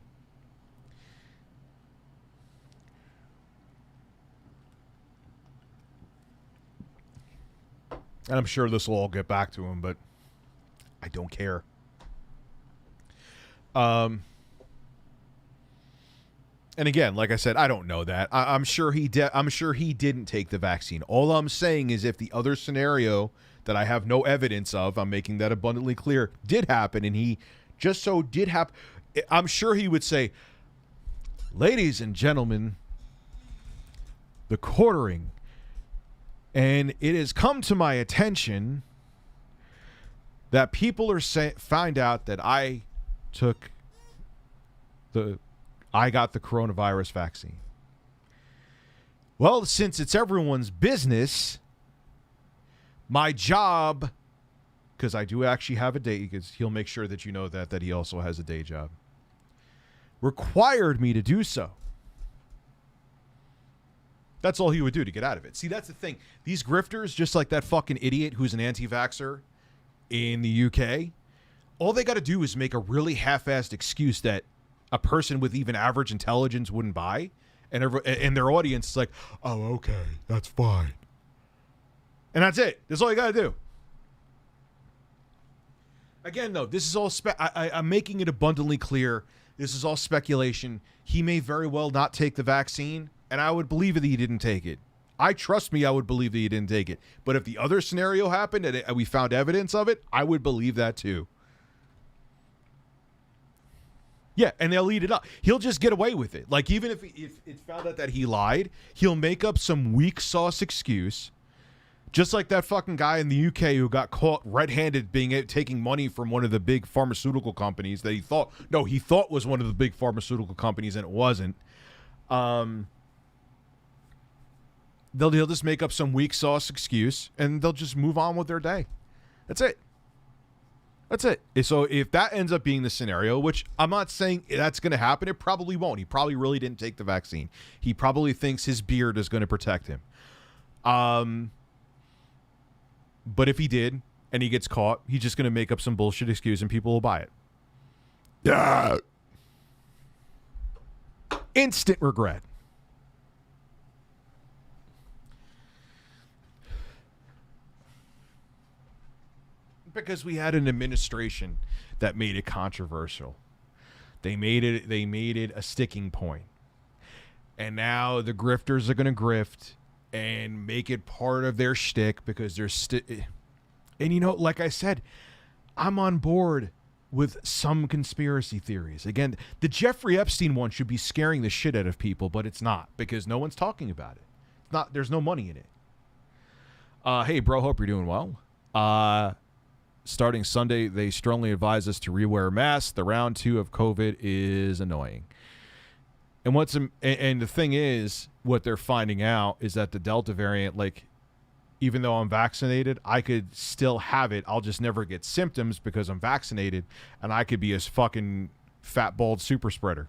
And I'm sure this will all get back to him, but I don't care. And again, like I said, I don't know that. I'm sure he didn't take the vaccine. All I'm saying is if the other scenario that I have no evidence of, I'm making that abundantly clear, did happen, and he just so did happen, I'm sure he would say, ladies and gentlemen, the quartering, and it has come to my attention that people are find out that I got the coronavirus vaccine. Well, since it's everyone's business, my job, because I do actually have a day, because he'll make sure that you know that he also has a day job, required me to do so. That's all he would do to get out of it. See, that's the thing. These grifters, just like that fucking idiot who's an anti-vaxxer in the UK, all they got to do is make a really half-assed excuse that a person with even average intelligence wouldn't buy, and their audience is like, oh, okay, that's fine. And that's it. That's all you got to do. Again, though, this is all I'm making it abundantly clear. This is all speculation. He may very well not take the vaccine, and I would believe that he didn't take it. I would believe that he didn't take it. But if the other scenario happened and we found evidence of it, I would believe that too. Yeah, and they'll eat it up. He'll just get away with it. Like, even if it's found out that he lied, he'll make up some weak sauce excuse. Just like that fucking guy in the UK who got caught red-handed taking money from one of the big pharmaceutical companies that he thought was one of the big pharmaceutical companies, and it wasn't. They'll just make up some weak sauce excuse, and they'll just move on with their day. That's it. That's it. So if that ends up being the scenario, which I'm not saying that's going to happen, it probably won't. He probably really didn't take the vaccine. He probably thinks his beard is going to protect him. But if he did, and he gets caught, he's just going to make up some bullshit excuse, and people will buy it. Yeah. Instant regret. Because we had an administration that made it controversial. They made it a sticking point. And now the grifters are going to grift and make it part of their shtick because they're and you know, like I said, I'm on board with some conspiracy theories. Again, the Jeffrey Epstein one should be scaring the shit out of people, but it's not because no one's talking about it. It's not. There's no money in it. Hey, bro, hope you're doing well. Starting Sunday, they strongly advise us to rewear masks. The round 2 of COVID is annoying. And the thing is, what they're finding out is that the Delta variant, like, even though I'm vaccinated, I could still have it. I'll just never get symptoms because I'm vaccinated, and I could be a fucking fat, bald super spreader.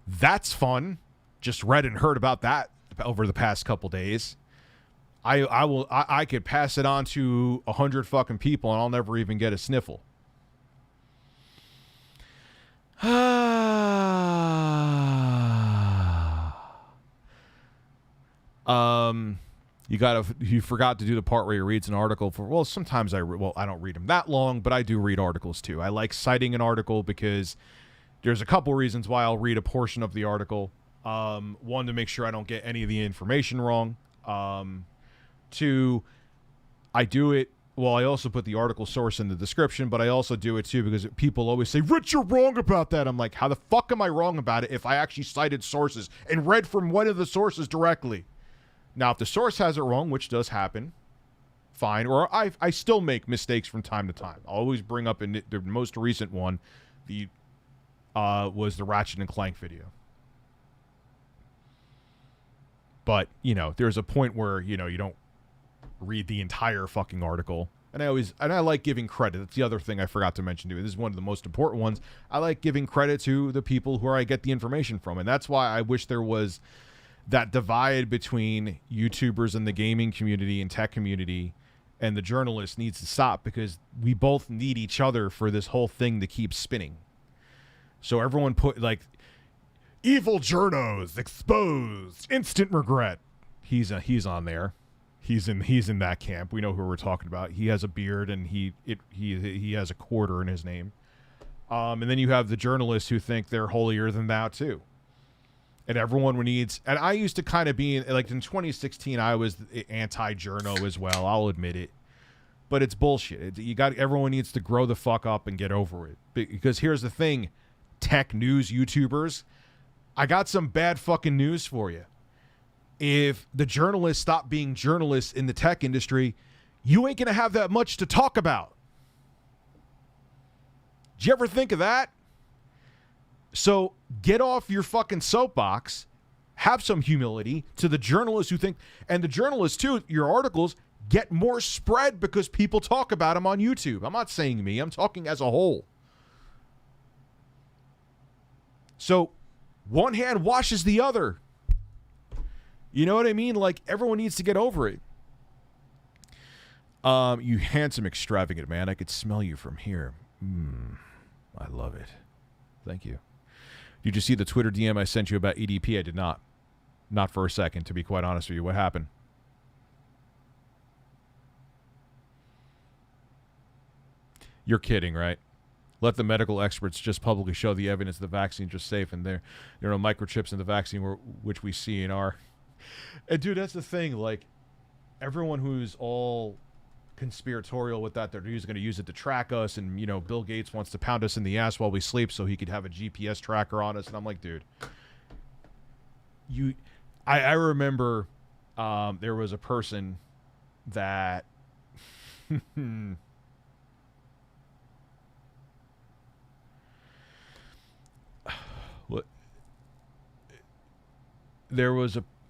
That's fun. Just read and heard about that over the past couple days. I could pass it on to 100 fucking people and I'll never even get a sniffle. You forgot to do the part where he reads an article sometimes I don't read them that long, but I do read articles too. I like citing an article because there's a couple reasons why I'll read a portion of the article. One, to make sure I don't get any of the information wrong. 2, I do it. Well, I also put the article source in the description, but I also do it too because people always say, Rich, you're wrong about that. I'm like, how the fuck am I wrong about it if I actually cited sources and read from one of the sources directly? Now, if the source has it wrong, which does happen, fine. Or I still make mistakes from time to time. I'll always bring up in the most recent one, was the Ratchet and Clank video. But, you know, there's a point where, you know, you don't read the entire fucking article. And I like giving credit. That's the other thing I forgot to mention to you. This is one of the most important ones. I like giving credit to the people who I get the information from. And that's why I wish there was that divide between YouTubers and the gaming community and tech community and the journalists needs to stop, because we both need each other for this whole thing to keep spinning. So everyone put like evil journos exposed, instant regret. He's on there. He's in that camp. We know who we're talking about. He has a beard and he has a quarter in his name. And then you have the journalists who think they're holier than thou too. And everyone needs, and I used to kind of be like in 2016, I was anti-journo as well. I'll admit it, but it's bullshit. Everyone needs to grow the fuck up and get over it. Because here's the thing, tech news YouTubers, I got some bad fucking news for you. If the journalists stop being journalists in the tech industry, you ain't going to have that much to talk about. Did you ever think of that? So get off your fucking soapbox, have some humility to the journalists who think, and the journalists too, your articles get more spread because people talk about them on YouTube. I'm not saying me, I'm talking as a whole. So one hand washes the other. You know what I mean? Like, everyone needs to get over it. You handsome, extravagant man. I could smell you from here. I love it. Thank you. Did you see the Twitter DM I sent you about EDP? I did not. Not for a second, to be quite honest with you. What happened? You're kidding, right? Let the medical experts just publicly show the evidence the vaccines are safe, and there are no microchips in the vaccine, which we see in our... And dude, that's the thing. Like, everyone who's all conspiratorial with that, they're going to use it to track us, and, you know, Bill Gates wants to pound us in the ass while we sleep so he could have a GPS tracker on us. And I'm like, dude, I remember there was a person that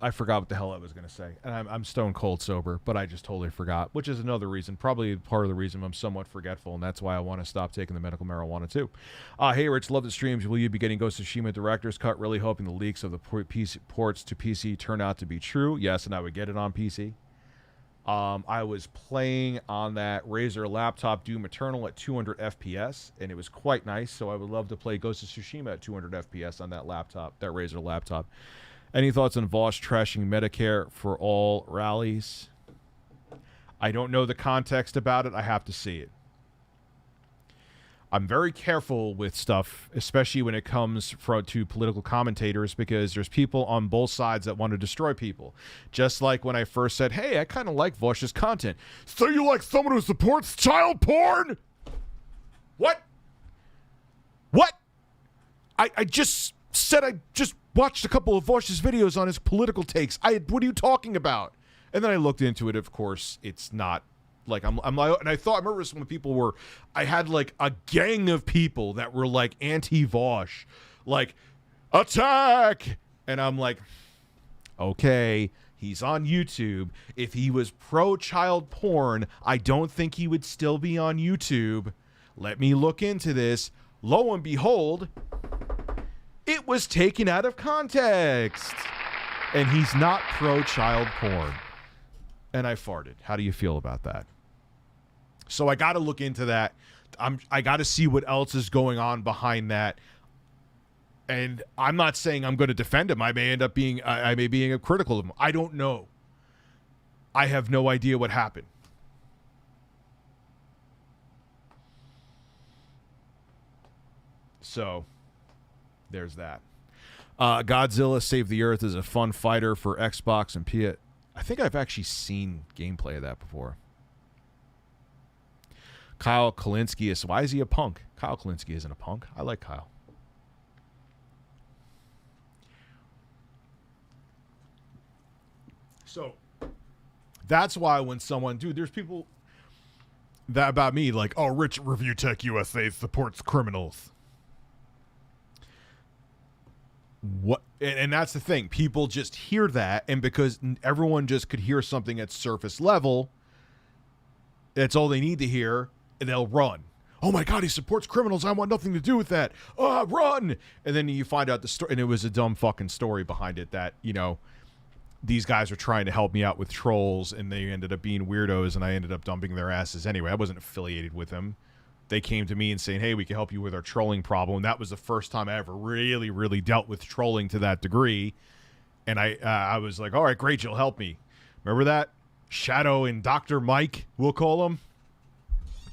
I forgot what the hell I was going to say. And I'm stone cold sober, but I just totally forgot, which is another reason, probably part of the reason I'm somewhat forgetful, and that's why I want to stop taking the medical marijuana too. Hey, Rich, love the streams. Will you be getting Ghost of Tsushima Director's Cut? Really hoping the leaks of the ports to PC turn out to be true. Yes, and I would get it on PC. I was playing on that Razer laptop Doom Eternal at 200 FPS, and it was quite nice, so I would love to play Ghost of Tsushima at 200 FPS on that laptop, that Razer laptop. Any thoughts on Vosh trashing Medicare for all rallies? I don't know the context about it. I have to see it. I'm very careful with stuff, especially when it comes to political commentators, because there's people on both sides that want to destroy people. Just like when I first said, hey, I kind of like Vosh's content. So you like someone who supports child porn? What? What? I just said I just watched a couple of Vosh's videos on his political takes. What are you talking about? And then I looked into it. Of course, it's not like I'm like, and I remember some people I had like a gang of people that were like anti-Vosh, like attack. And I'm like, okay, he's on YouTube. If he was pro-child porn, I don't think he would still be on YouTube. Let me look into this. Lo and behold, it was taken out of context. And he's not pro-child porn. And I farted. How do you feel about that? So I got to look into that. I got to see what else is going on behind that. And I'm not saying I'm going to defend him. I may end up being critical of him. I don't know. I have no idea what happened. So there's that. Godzilla Save the Earth is a fun fighter for Xbox and PS. I think I've actually seen gameplay of that before. Kyle Kalinske is... Why is he a punk? Kyle Kalinske isn't a punk. I like Kyle. So that's why when someone, dude, there's people that about me like, oh, Rich Review Tech USA supports criminals. What? And that's the thing. People just hear that, and because everyone just could hear something at surface level, that's all they need to hear, and they'll run. Oh my God, he supports criminals. I want nothing to do with that. Run! And then you find out the story, and it was a dumb fucking story behind it that, you know, these guys were trying to help me out with trolls, and they ended up being weirdos, and I ended up dumping their asses anyway. I wasn't affiliated with them. They came to me and saying, hey, we can help you with our trolling problem. And that was the first time I ever really, really dealt with trolling to that degree. And I was like, all right, great, you'll help me. Remember that? Shadow and Dr. Mike, we'll call him.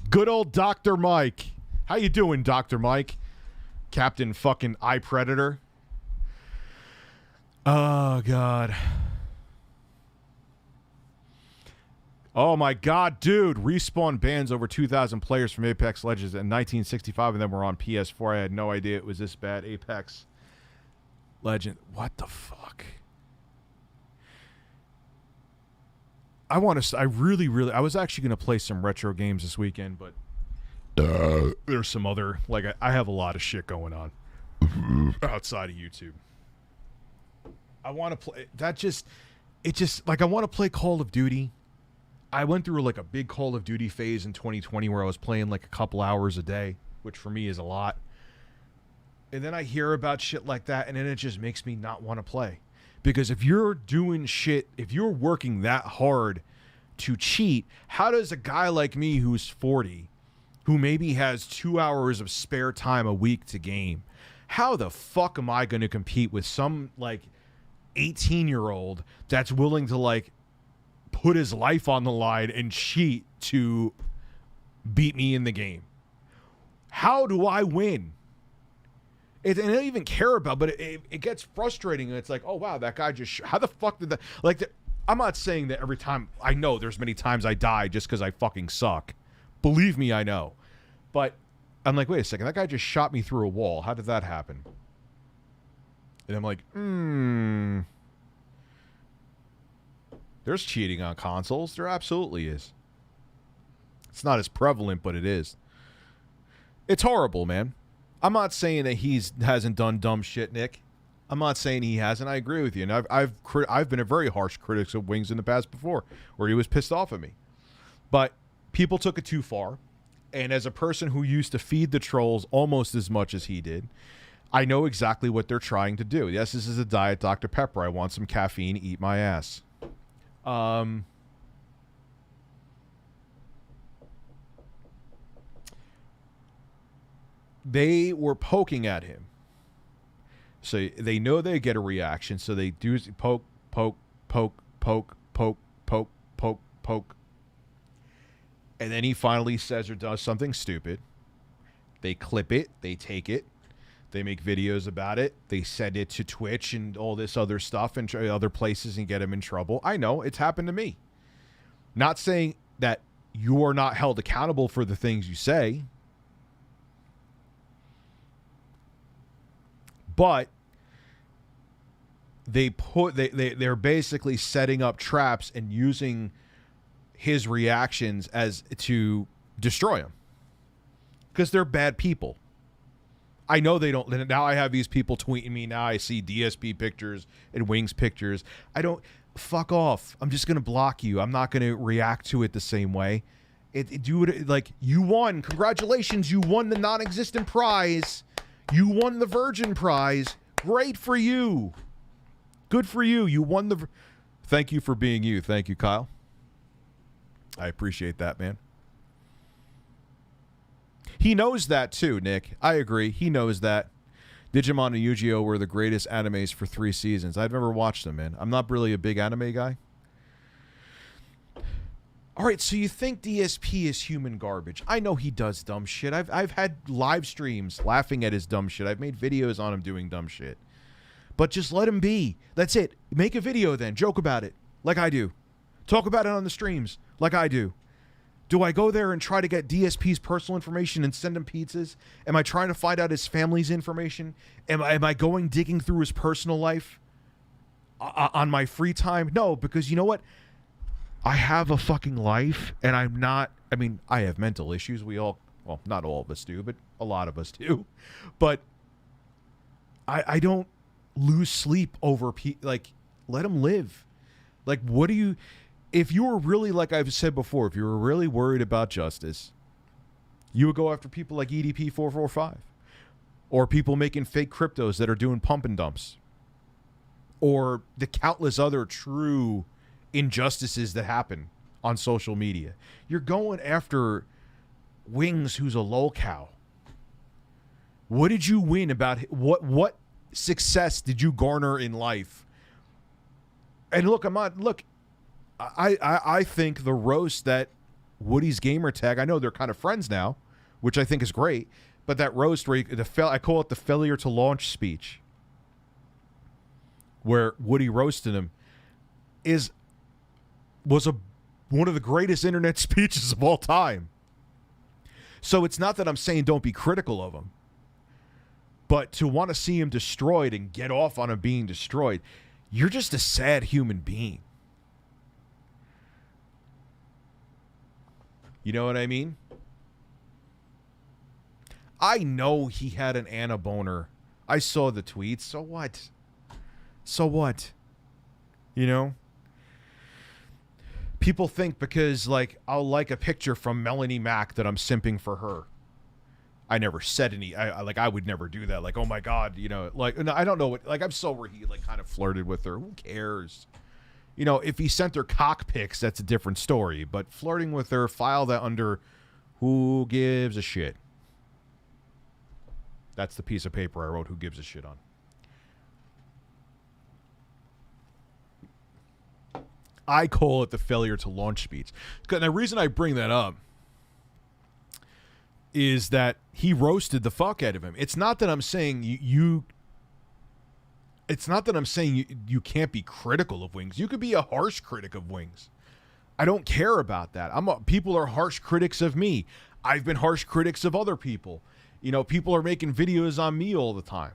Good old Dr. Mike. How you doing, Dr. Mike? Captain fucking Eye Predator. Oh, God. Oh, my God, dude. Respawn bans over 2,000 players from Apex Legends in 1965, and then we're on PS4. I had no idea it was this bad. Apex Legend. What the fuck? I was actually going to play some retro games this weekend, but there's some other, like, I have a lot of shit going on outside of YouTube. I want to play, I want to play Call of Duty. I went through, like, a big Call of Duty phase in 2020 where I was playing, like, a couple hours a day, which for me is a lot. And then I hear about shit like that, and then it just makes me not want to play. Because if you're doing shit, if you're working that hard to cheat, how does a guy like me who's 40, who maybe has 2 hours of spare time a week to game, how the fuck am I going to compete with some, like, 18-year-old that's willing to, like, put his life on the line and cheat to beat me in the game? How do I win? And I don't even care about, but it gets frustrating, and it's like, oh wow, that guy just how the fuck did that, like, I'm not saying that every time. I know there's many times I die just because I fucking suck. Believe me, I know. But I'm like, wait a second, that guy just shot me through a wall. How did that happen? And I'm like, there's cheating on consoles. There absolutely is. It's not as prevalent, but it is. It's horrible, man. I'm not saying that he hasn't done dumb shit, Nick. I'm not saying he hasn't. I agree with you. And I've been a very harsh critic of Wings in the past before, where he was pissed off at me. But people took it too far. And as a person who used to feed the trolls almost as much as he did, I know exactly what they're trying to do. Yes, this is a Diet Dr. Pepper. I want some caffeine. Eat my ass. They were poking at him. So they know they get a reaction, so they do poke, poke, poke, poke, poke, poke, poke, poke. And then he finally says or does something stupid. They clip it, they take it, they make videos about it, they send it to Twitch and all this other stuff and other places and get him in trouble. I know, it's happened to me. Not saying that you are not held accountable for the things you say, but they're basically setting up traps and using his reactions as to destroy him, because they're bad people. I know they don't. Now I have these people tweeting me. Now I see DSP pictures and Wings pictures. I don't. Fuck off. I'm just gonna block you. I'm not gonna react to it the same way. Like, you won. Congratulations, you won the non-existent prize. You won the Virgin prize. Great for you. Good for you. You won the... Thank you for being you. Thank you, Kyle. I appreciate that, man. He knows that too, Nick. I agree. He knows that. Digimon and Yu-Gi-Oh! Were the greatest animes for 3 seasons. I've never watched them, man. I'm not really a big anime guy. All right, so you think DSP is human garbage. I know he does dumb shit. I've had live streams laughing at his dumb shit. I've made videos on him doing dumb shit. But just let him be. That's it. Make a video then. Joke about it, like I do. Talk about it on the streams, like I do. Do I go there and try to get DSP's personal information and send him pizzas? Am I trying to find out his family's information? Am I going digging through his personal life? on my free time? No, because you know what? I have a fucking life, and I'm not. I mean, I have mental issues. We all, well, not all of us do, but a lot of us do. But I don't lose sleep over like, let them live. Like, what do you? If you were really, like I've said before, if you were really worried about justice, you would go after people like EDP445, or people making fake cryptos that are doing pump and dumps, or the countless other true injustices that happen on social media. You're going after Wings, who's a lol cow. What did you win about what success did you garner in life? And look, I think the roast that Woody's gamer tag, I know they're kind of friends now, which I think is great, but that roast where I call it the failure to launch speech, where Woody roasted him, was one of the greatest internet speeches of all time. So it's not that I'm saying don't be critical of him, but to want to see him destroyed and get off on him being destroyed, you're just a sad human being. You know what I mean? I know he had an Anna boner. I saw the tweets. So what? So what? You know? People think because, like, I'll like a picture from Melanie Mack that I'm simping for her. I never said any. I would never do that. Like, oh my God, you know, like, no, I don't know what. Like, I'm so where he like kind of flirted with her. Who cares? You know, if he sent her cock pics, that's a different story. But flirting with her, file that under who gives a shit. That's the piece of paper I wrote who gives a shit on. I call it the failure to launch speech. And the reason I bring that up is that he roasted the fuck out of him. It's not that I'm saying it's not that I'm saying you can't be critical of Wings. You could be a harsh critic of Wings. I don't care about that. People are harsh critics of me. I've been harsh critics of other people. You know, people are making videos on me all the time.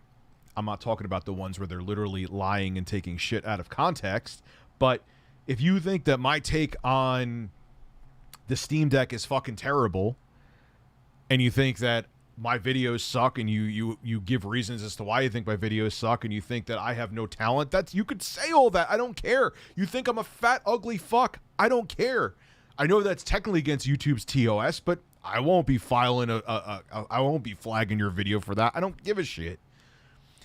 I'm not talking about the ones where they're literally lying and taking shit out of context, but if you think that my take on the Steam Deck is fucking terrible, and you think that my videos suck, and you give reasons as to why you think my videos suck, and you think that I have no talent, you could say all that. I don't care. You think I'm a fat, ugly fuck. I don't care. I know that's technically against YouTube's TOS, but I won't be I won't be flagging your video for that. I don't give a shit.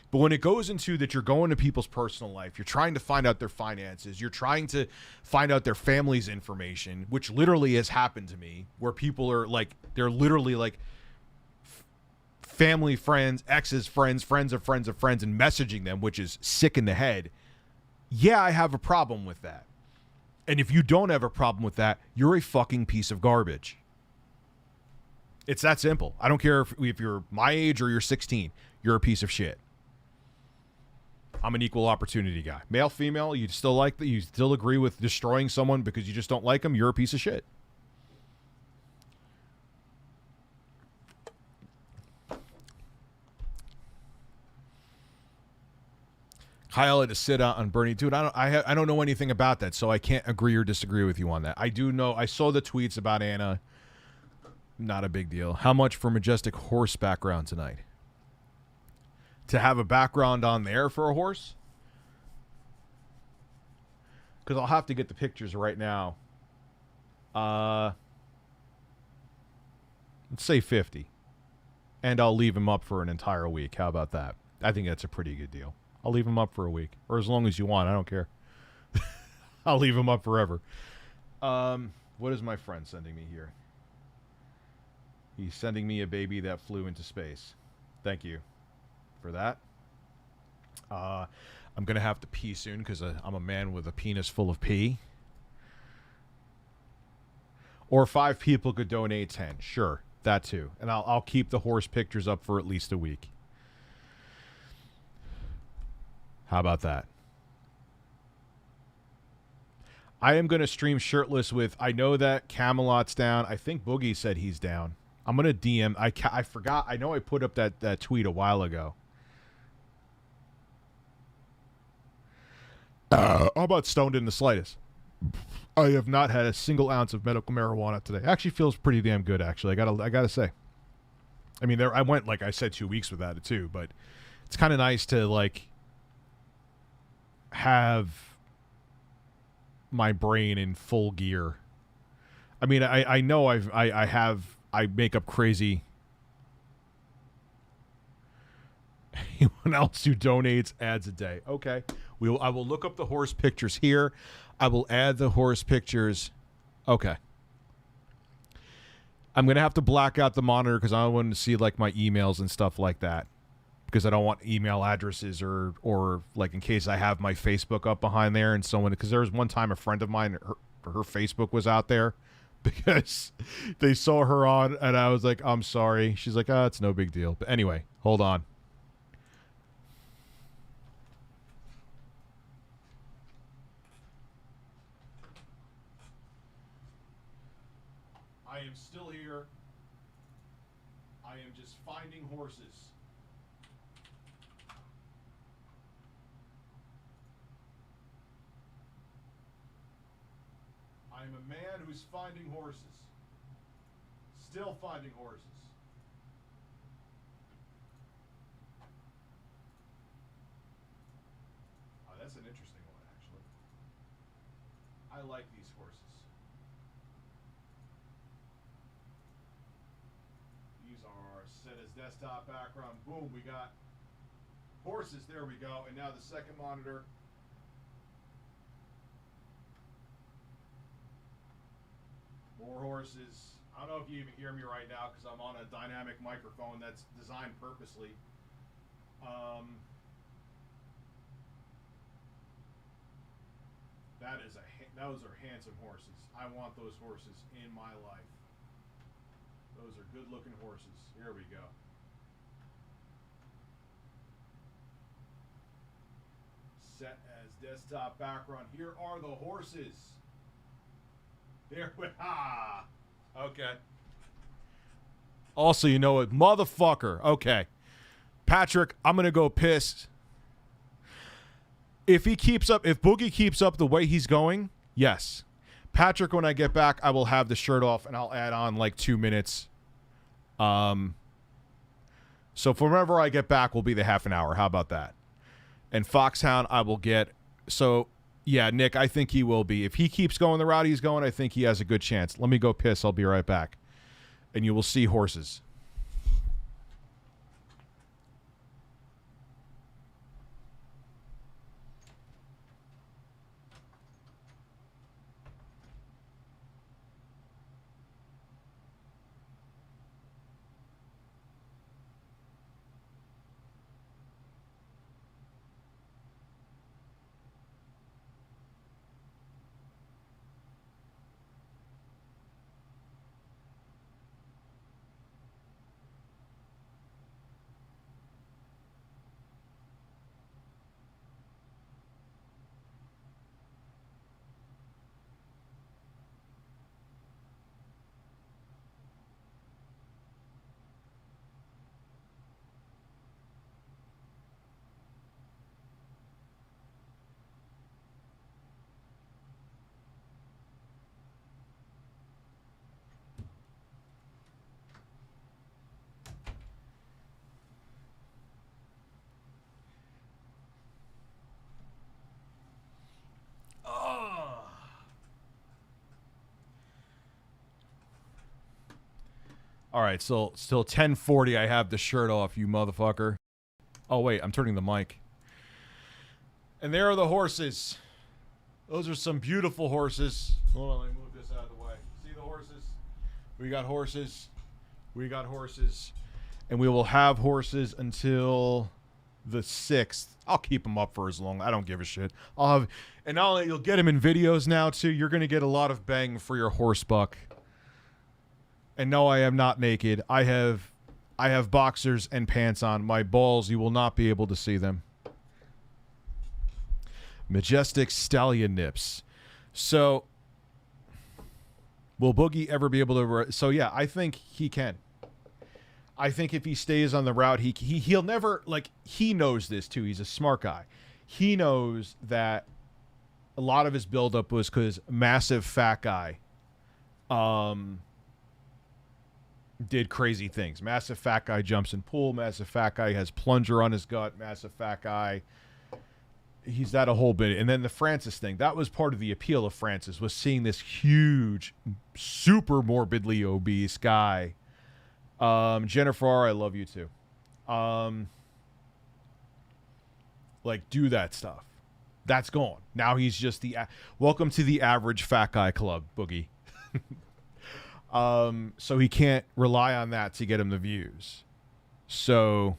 But when it goes into that you're going to people's personal life, you're trying to find out their finances, you're trying to find out their family's information, which literally has happened to me, where people are like, they're literally like family, friends, exes, friends, friends of friends of friends, and messaging them, which is sick in the head. Yeah, I have a problem with that. And if you don't have a problem with that, you're a fucking piece of garbage. It's that simple. I don't care if you're my age or you're 16. You're a piece of shit. I'm an equal opportunity guy. Male, female, you still like that? You still agree with destroying someone because you just don't like them? You're a piece of shit. Kyle had to sit out on Bernie. Dude, I don't know anything about that, so I can't agree or disagree with you on that. I do know, I saw the tweets about Anna. Not a big deal. How much for Majestic horse background tonight? To have a background on there for a horse? Because I'll have to get the pictures right now. Let's say 50. And I'll leave him up for an entire week. How about that? I think that's a pretty good deal. I'll leave him up for a week. Or as long as you want. I don't care. I'll leave him up forever. What is my friend sending me here? He's sending me a baby that flew into space. Thank you for that. I'm going to have to pee soon because I'm a man with a penis full of pee. Or 5 people could donate 10. Sure, that too. And I'll keep the horse pictures up for at least a week. How about that? I am going to stream shirtless with, I know that Camelot's down. I think Boogie said he's down. I'm going to DM. I forgot. I know I put up that tweet a while ago. I'm not stoned in the slightest. I have not had a single ounce of medical marijuana today. Actually feels pretty damn good, actually. I gotta say. I mean, I went, like I said, 2 weeks without it, too, but it's kind of nice to, like, have my brain in full gear. I mean, I know I make up crazy. Anyone else who donates adds a day. Okay. I will look up the horse pictures here. I will add the horse pictures. Okay. I'm going to have to black out the monitor because I don't want to see, like, my emails and stuff like that. Because I don't want email addresses or like, in case I have my Facebook up behind there and someone, because there was one time a friend of mine, her Facebook was out there because they saw her on, and I was like, I'm sorry. She's like, it's no big deal. But anyway, hold on. I am still here. I am just finding horses. I am a man who's finding horses. Still finding horses. Oh, that's an interesting one, actually. I like these horses. These are set as desktop background. Boom, we got horses. There we go. And now the second monitor. More horses. I don't know if you even hear me right now because I'm on a dynamic microphone that's designed purposely. Those are handsome horses. I want those horses in my life. Those are good-looking horses. Here we go. Set as desktop background. Here are the horses. There we okay. Also, you know what? Motherfucker. Okay. Patrick, I'm going to go piss. If Boogie keeps up the way he's going, yes. Patrick, when I get back, I will have the shirt off and I'll add on like 2 minutes. So for whenever I get back will be the half an hour. How about that? And Foxhound, I will get. So, yeah, Nick, I think he will be. If he keeps going the route he's going, I think he has a good chance. Let me go piss. I'll be right back. And you will see horses. All right, so still 10:40. I have the shirt off, you motherfucker. Oh wait, I'm turning the mic. And there are the horses. Those are some beautiful horses. Hold on, let me move this out of the way. See the horses? We got horses. We got horses. And we will have horses until the 6th. I'll keep them up for as long. I don't give a shit. And not only you'll get them in videos now too. You're gonna get a lot of bang for your horse buck. And no, I am not naked. I have boxers and pants on. My balls, you will not be able to see them. Majestic stallion nips. So, will Boogie ever be able to... So, yeah, I think he can. I think if he stays on the route, he'll never... Like, he knows this, too. He's a smart guy. He knows that a lot of his buildup was because massive fat guy did crazy things. Massive fat guy jumps in pool. Massive fat guy has plunger on his gut. Massive fat guy. He's that a whole bit. And then the Francis thing. That was part of the appeal of Francis, was seeing this huge, super morbidly obese guy. Jennifer, I love you too. Like, do that stuff. That's gone. Now he's just welcome to the average fat guy club, Boogie. So he can't rely on that to get him the views. So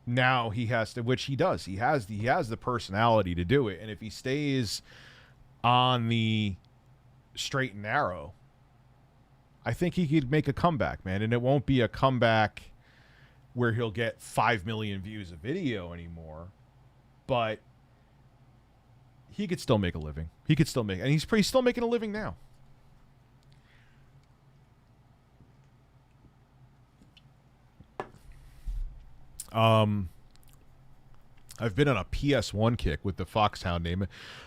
now he has to, which he does. He has the personality to do it. And if he stays on the straight and narrow, I think he could make a comeback, man. And it won't be a comeback where he'll get 5 million views a video anymore, but he could still make a living. He could still make, and he's still making a living now. I've been on a PS1 kick with the Foxhound name.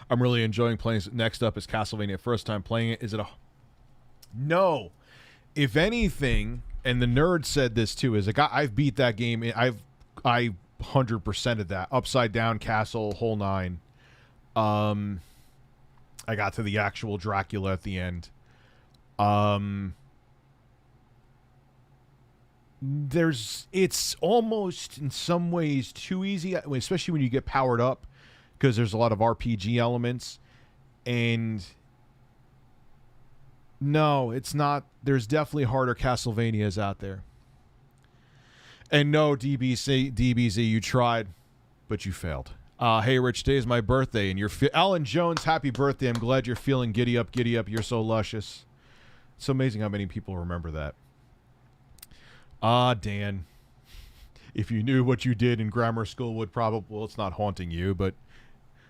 I'm really enjoying playing. Next up is Castlevania. First time playing it. Is it a... No. If anything, and the nerd said this too, is I've beat that game. I 100%ed that. Upside Down Castle, whole nine. I got to the actual Dracula at the end. It's almost in some ways too easy, especially when you get powered up, because there's a lot of RPG elements. And no, it's not. There's definitely harder Castlevanias out there. And no, DBZ, you tried, but you failed. Hey, Rich, today is my birthday, and you're Alan Jones. Happy birthday! I'm glad you're feeling giddy up, giddy up. You're so luscious. It's amazing how many people remember that. Dan, if you knew what you did in grammar school would probably, well, it's not haunting you, but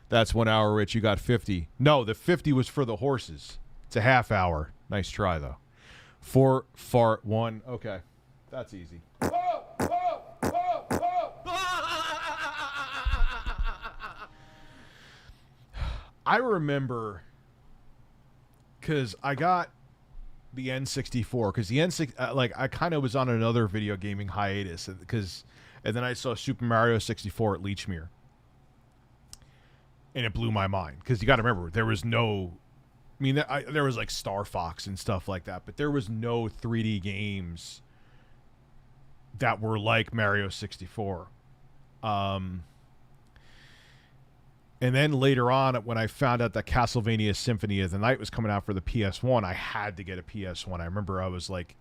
that's 1 hour, Rich. You got 50. No, the 50 was for the horses. It's a half hour. Nice try, though. 4, fart, 1. Okay. That's easy. I remember, because I got the N64, because the N6, like, I kind of was on another video gaming hiatus, and then I saw Super Mario 64 at Lechmere, and it blew my mind, because you got to remember, there was no, I mean, there was like Star Fox and stuff like that, but there was no 3D games that were like Mario 64. And then later on, when I found out that Castlevania Symphony of the Night was coming out for the PS1, I had to get a PS1. I remember I was like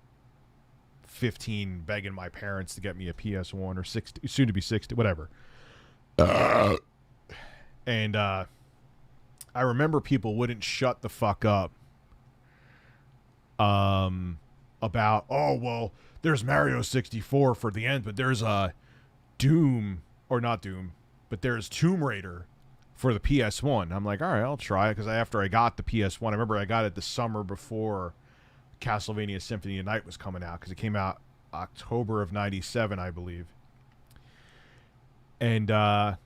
15 begging my parents to get me a PS1, or 60, soon to be 60, whatever. And I remember people wouldn't shut the fuck up about, oh, well, there's Mario 64 for the end, but there's Doom, or not Doom, but there's Tomb Raider for the PS1. I'm like, all right, I'll try it, because after I got the PS1, I remember I got it the summer before Castlevania Symphony of the Night was coming out, because it came out October of 97, I believe. And I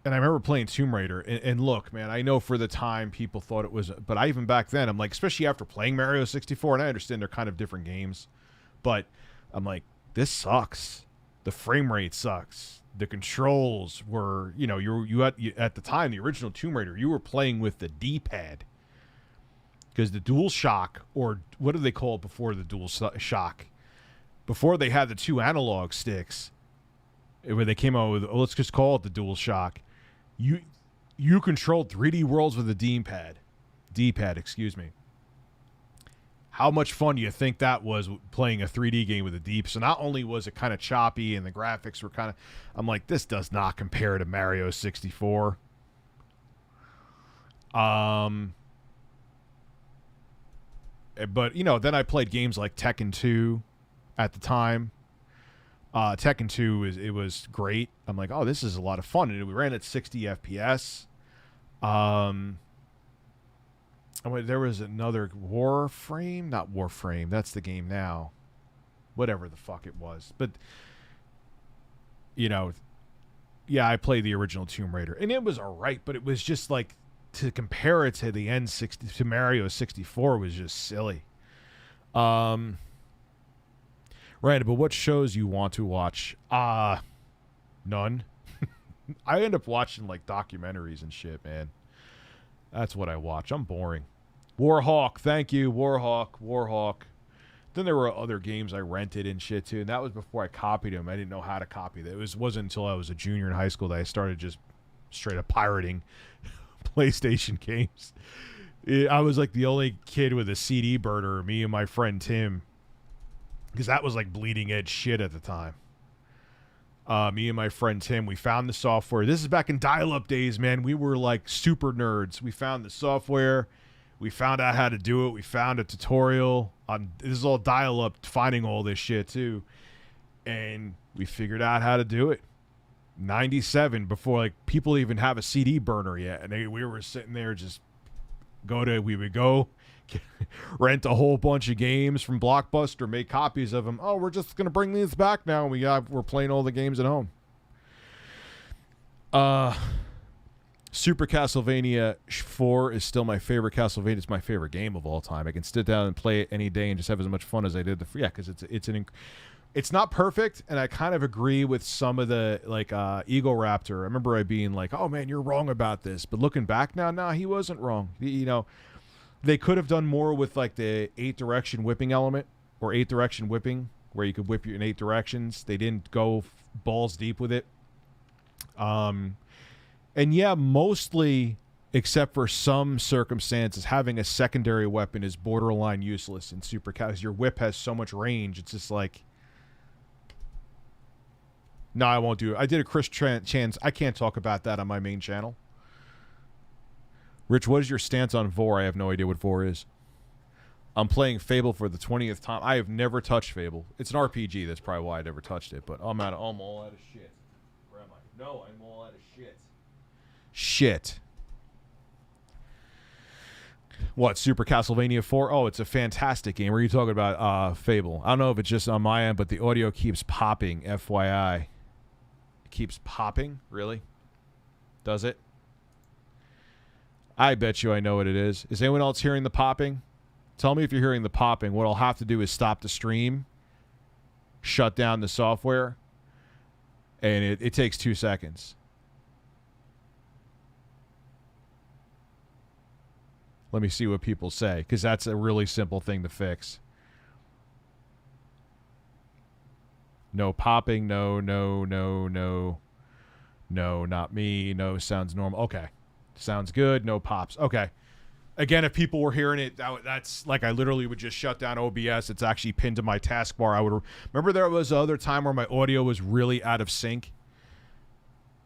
remember playing Tomb Raider, and look, man, I know for the time people thought it was, but even back then, I'm like, especially after playing Mario 64, and I understand they're kind of different games, but I'm like, this sucks. The frame rate sucks. The controls were, you know, you at the time, the original Tomb Raider, you were playing with the D-pad, because the DualShock, or what do they call it before the DualShock? Before they had the 2 analog sticks, where they came out with, let's just call it the DualShock. You controlled 3D worlds with a D-pad, excuse me. How much fun do you think that was, playing a 3D game with a D? So not only was it kind of choppy and the graphics were kind of, I'm like, this does not compare to Mario 64. But, you know, then I played games like Tekken 2 at the time. Tekken 2, it was great. I'm like, oh, this is a lot of fun. And we ran at 60 FPS. There was another Warframe. Not Warframe. That's the game now. Whatever the fuck it was. But, you know, yeah, I played the original Tomb Raider, and it was alright, but it was just like, to compare it to the N60 to Mario 64 was just silly. Right, but what shows you want to watch? None. I end up watching like documentaries and shit, man. That's what I watch. I'm boring. Warhawk, thank you, Warhawk. Then there were other games I rented and shit too, and that was before I copied them. I didn't know how to copy that. Wasn't until I was a junior in high school that I started just straight up pirating PlayStation games. I was like the only kid with a CD burner, me and my friend Tim, because that was like bleeding edge shit at the time. Me and my friend Tim, we found the software. This is back in dial-up days, man. We were like super nerds. We found the software. We found out how to do it. We found a tutorial on, this is all dial-up, finding all this shit too. And we figured out how to do it. 97, before like people even have a CD burner yet. And we were sitting there just we would go rent a whole bunch of games from Blockbuster, make copies of them. Oh, we're just going to bring these back now. We're playing all the games at home. Super Castlevania 4 is still my favorite Castlevania. It's my favorite game of all time. I can sit down and play it any day and just have as much fun as I did. Because it's not perfect, and I kind of agree with some of the, like, Eagle Raptor. I remember I being like, oh, man, you're wrong about this. But looking back now, nah, he wasn't wrong. You know, they could have done more with, like, the 8-direction whipping element, or 8-direction whipping, where you could whip you in 8 directions. They didn't go balls deep with it. And, yeah, mostly, except for some circumstances, having a secondary weapon is borderline useless in Super Cat. Your whip has so much range, it's just like... No, I won't do it. I did a Chris Chan's. I can't talk about that on my main channel. Rich, what is your stance on Vor? I have no idea what Vor is. I'm playing Fable for the 20th time. I have never touched Fable. It's an RPG. That's probably why I never touched it. But I'm all out of shit. Where am I? No, I'm all out of shit. Shit. What, Super Castlevania 4? Oh, it's a fantastic game. Where are you talking about Fable? I don't know if it's just on my end, but the audio keeps popping, FYI. Keeps popping? Really? Does it? I bet you I know what it is. Is anyone else hearing the popping? Tell me if you're hearing the popping. What I'll have to do is stop the stream, shut down the software, and it takes 2 seconds. Let me see what people say, because that's a really simple thing to fix. No popping, no, not me, no, sounds normal. Okay, sounds good, no pops. Okay. Again, if people were hearing it, that's like I literally would just shut down OBS. It's actually pinned to my taskbar. I would remember there was another time where my audio was really out of sync,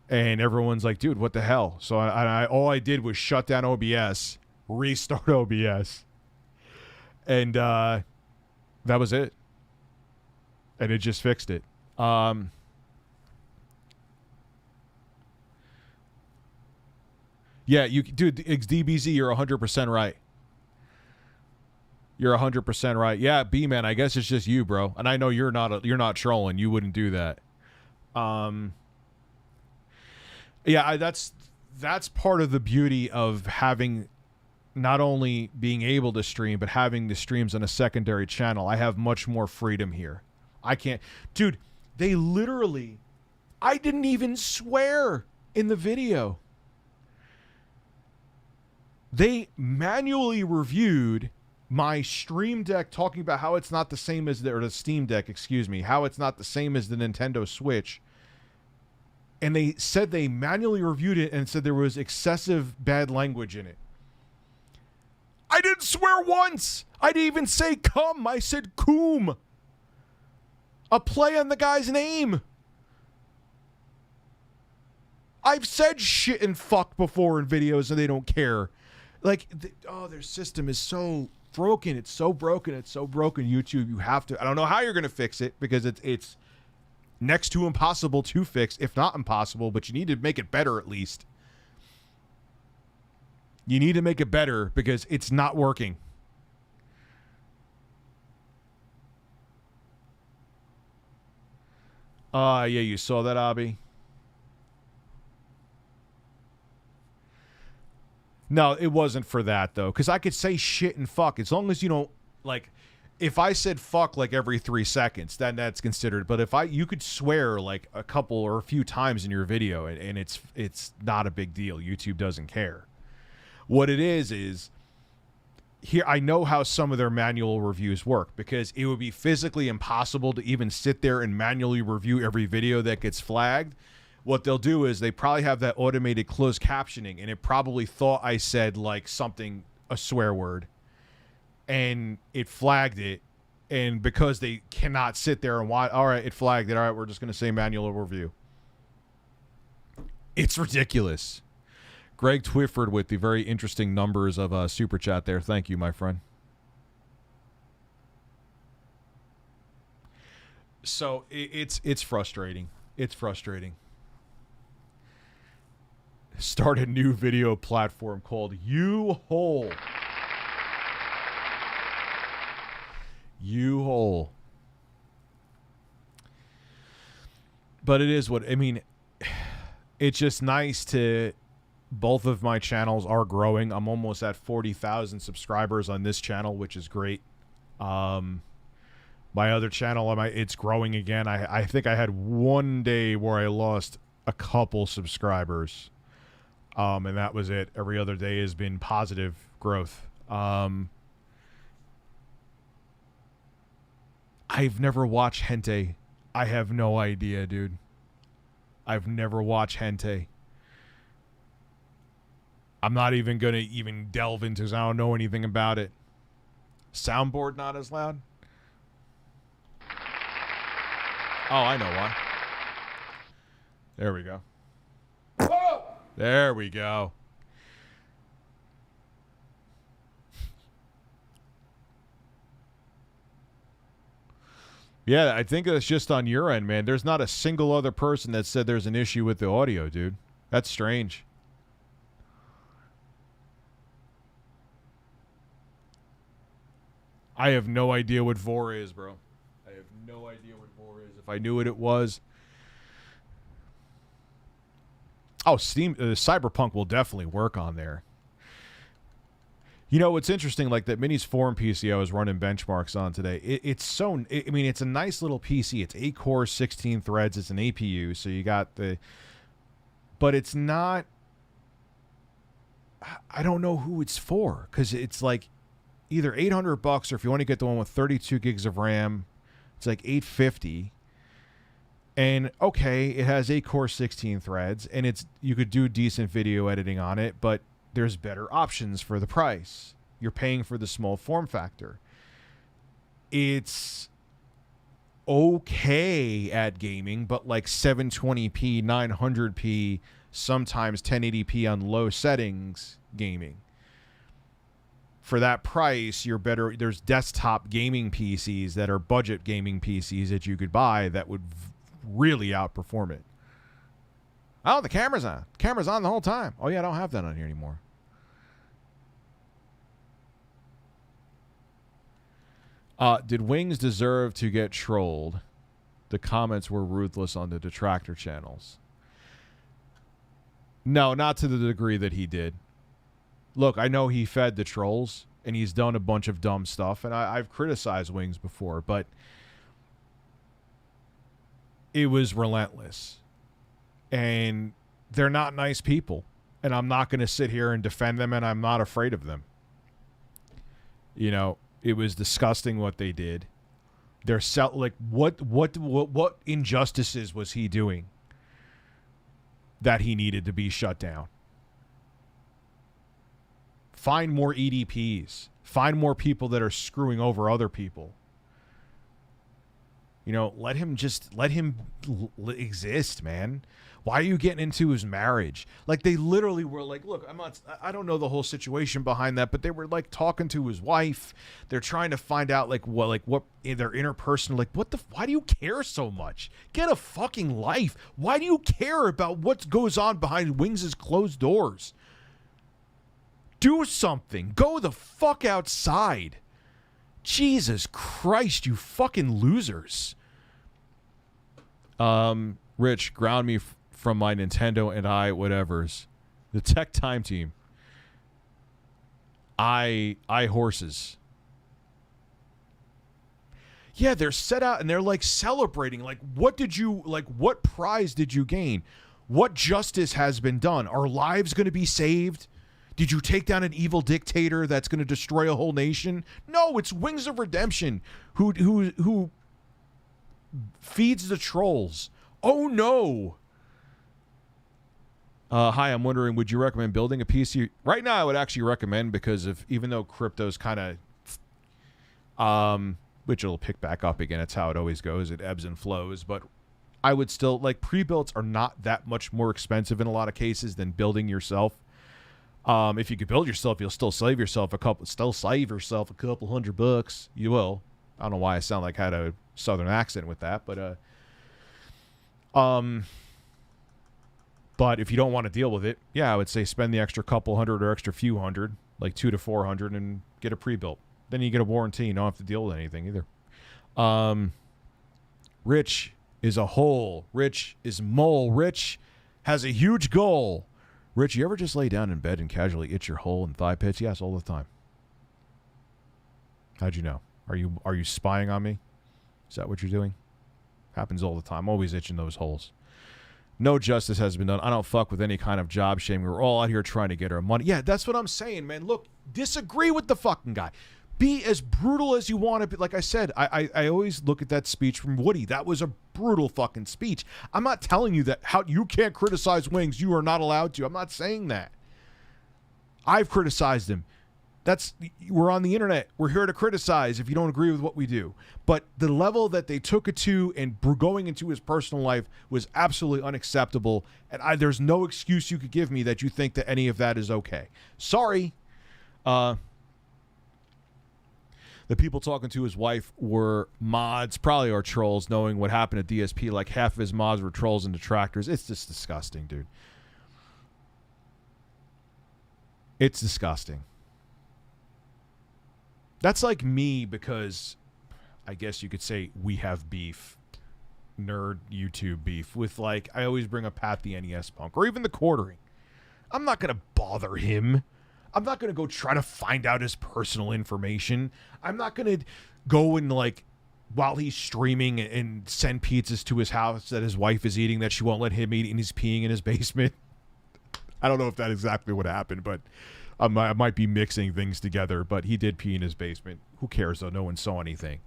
and everyone's like, dude, what the hell? So all I did was shut down OBS, restart OBS, and that was it. And it just fixed it. Yeah, dude, DBZ, you're 100% right. You're 100% right. Yeah, B-Man, I guess it's just you, bro. And I know you're not trolling. You wouldn't do that. Yeah, that's part of the beauty of having not only being able to stream, but having the streams on a secondary channel. I have much more freedom here. I can't. Dude, they literally... I didn't even swear in the video. They manually reviewed my Stream Deck, talking about how it's not the same as the Steam Deck, excuse me, how it's not the same as the Nintendo Switch. And they said they manually reviewed it and said there was excessive bad language in it. I didn't swear once. I didn't even say cum. I said coom. A play on the guy's name. I've said shit and fuck before in videos and they don't care. Like, their system is so broken. It's so broken. It's so broken. YouTube, you have to... I don't know how you're going to fix it because it's next to impossible to fix, if not impossible, but you need to make it better at least. You need to make it better because it's not working. Yeah, you saw that, Abby? No, it wasn't for that, though, because I could say shit and fuck as long as you don't, like, if I said fuck like every 3 seconds, then that's considered. But if you could swear like a couple or a few times in your video, and it's not a big deal. YouTube doesn't care. What it is here, I know how some of their manual reviews work, because it would be physically impossible to even sit there and manually review every video that gets flagged. What they'll do is they probably have that automated closed captioning, and it probably thought I said like something, a swear word, and it flagged it. And because they cannot sit there and watch, all right, it flagged it. All right, we're just going to say manual review. It's ridiculous. Greg Twifford with the very interesting numbers of Super Chat there. Thank you, my friend. So it's frustrating. It's frustrating. Start a new video platform called U-Hole. U-Hole. But it is what, I mean, it's just nice to, both of my channels are growing. I'm almost at 40,000 subscribers on this channel, which is great. My other channel, it's growing again. I think I had one day where I lost a couple subscribers. And that was it. Every other day has been positive growth. I've never watched hentai. I have no idea, dude. I've never watched hentai. I'm not even going to even delve into it. I don't know anything about it. Soundboard not as loud? Oh, I know why. There we go. Whoa! There we go. Yeah, I think it's just on your end, man. There's not a single other person that said there's an issue with the audio, dude. That's strange. I have no idea what VOR is, bro. I have no idea what VOR is. If I knew what it was. Oh, Steam, Cyberpunk will definitely work on there. You know, what's interesting, like that Mini's Forum PC I was running benchmarks on today, it's a nice little PC. It's 8 cores, 16 threads. It's an APU, so you got the... But it's not... I don't know who it's for, because it's like either $800, or if you want to get the one with 32 gigs of RAM, it's like $850. And okay, it has 8 core, 16 threads, and you could do decent video editing on it, but there's better options for the price. You're paying for the small form factor. It's okay at gaming, but like 720p, 900p, sometimes 1080p on low settings gaming. For that price, you're better. There's desktop gaming PCs that are budget gaming PCs that you could buy that would really outperform it. Oh, the camera's on. Camera's on the whole time. Oh, yeah, I don't have that on here anymore. Did Wings deserve to get trolled? The comments were ruthless on the detractor channels. No, not to the degree that he did. Look, I know he fed the trolls, and he's done a bunch of dumb stuff, and I've criticized Wings before, but it was relentless. And they're not nice people, and I'm not going to sit here and defend them, and I'm not afraid of them. You know, it was disgusting what they did. They're what injustices was he doing that he needed to be shut down? Find more EDPs. Find more people that are screwing over other people. You know, let him exist, man. Why are you getting into his marriage? Like, they literally were like, look, I don't know the whole situation behind that, but they were like talking to his wife. They're trying to find out what in their interpersonal, like, why do you care so much? Get a fucking life. Why do you care about what goes on behind Wings' closed doors? Do something. Go the fuck outside. Jesus Christ, you fucking losers. Rich, ground me from my Nintendo and whatevers. The Tech Time Team. horses. Yeah, they're set out and they're like celebrating. Like, what prize did you gain? What justice has been done? Are lives going to be saved? Did you take down an evil dictator that's going to destroy a whole nation? No, it's Wings of Redemption who feeds the trolls. Oh no. Hi, I'm wondering, would you recommend building a PC? Right now, I would actually recommend, because even though crypto's kind of, which it'll pick back up again. It's how it always goes. It ebbs and flows. But I would still, like, pre-builts are not that much more expensive in a lot of cases than building yourself. If you could build yourself, you'll still save yourself a couple $100. You will. I don't know why I sound like I had a southern accent with that, but if you don't want to deal with it, yeah, I would say spend the extra couple hundred or extra few hundred, like $200 to $400, and get a pre-built. Then you get a warranty. You don't have to deal with anything either. Rich is a hole. Rich is mole. Rich has a huge goal. Rich, you ever just lay down in bed and casually itch your hole and thigh pits? Yes, all the time. How'd you know? Are you spying on me? Is that what you're doing? Happens all the time. Always itching those holes. No justice has been done. I don't fuck with any kind of job shaming. We're all out here trying to get our money. Yeah, that's what I'm saying, man. Look, disagree with the fucking guy. Be as brutal as you want to be. Like I said, I always look at that speech from Woody. That was a brutal fucking speech. I'm not telling you that how you can't criticize Wings. You are not allowed to. I'm not saying that. I've criticized him. We're on the internet. We're here to criticize if you don't agree with what we do. But the level that they took it to and going into his personal life was absolutely unacceptable. And there's no excuse you could give me that you think that any of that is okay. Sorry. The people talking to his wife were mods, probably are trolls, knowing what happened at DSP. Like half of his mods were trolls and detractors. It's just disgusting, dude. It's disgusting. That's like me, because I guess you could say we have beef, nerd YouTube beef, with, like, I always bring up Pat the NES Punk, or even the Quartering. I'm not going to bother him. I'm not going to go try to find out his personal information. I'm not going to go and, like, while he's streaming and send pizzas to his house that his wife is eating that she won't let him eat, and he's peeing in his basement. I don't know if that's exactly what happened, but I might be mixing things together, but he did pee in his basement. Who cares, though? No one saw anything.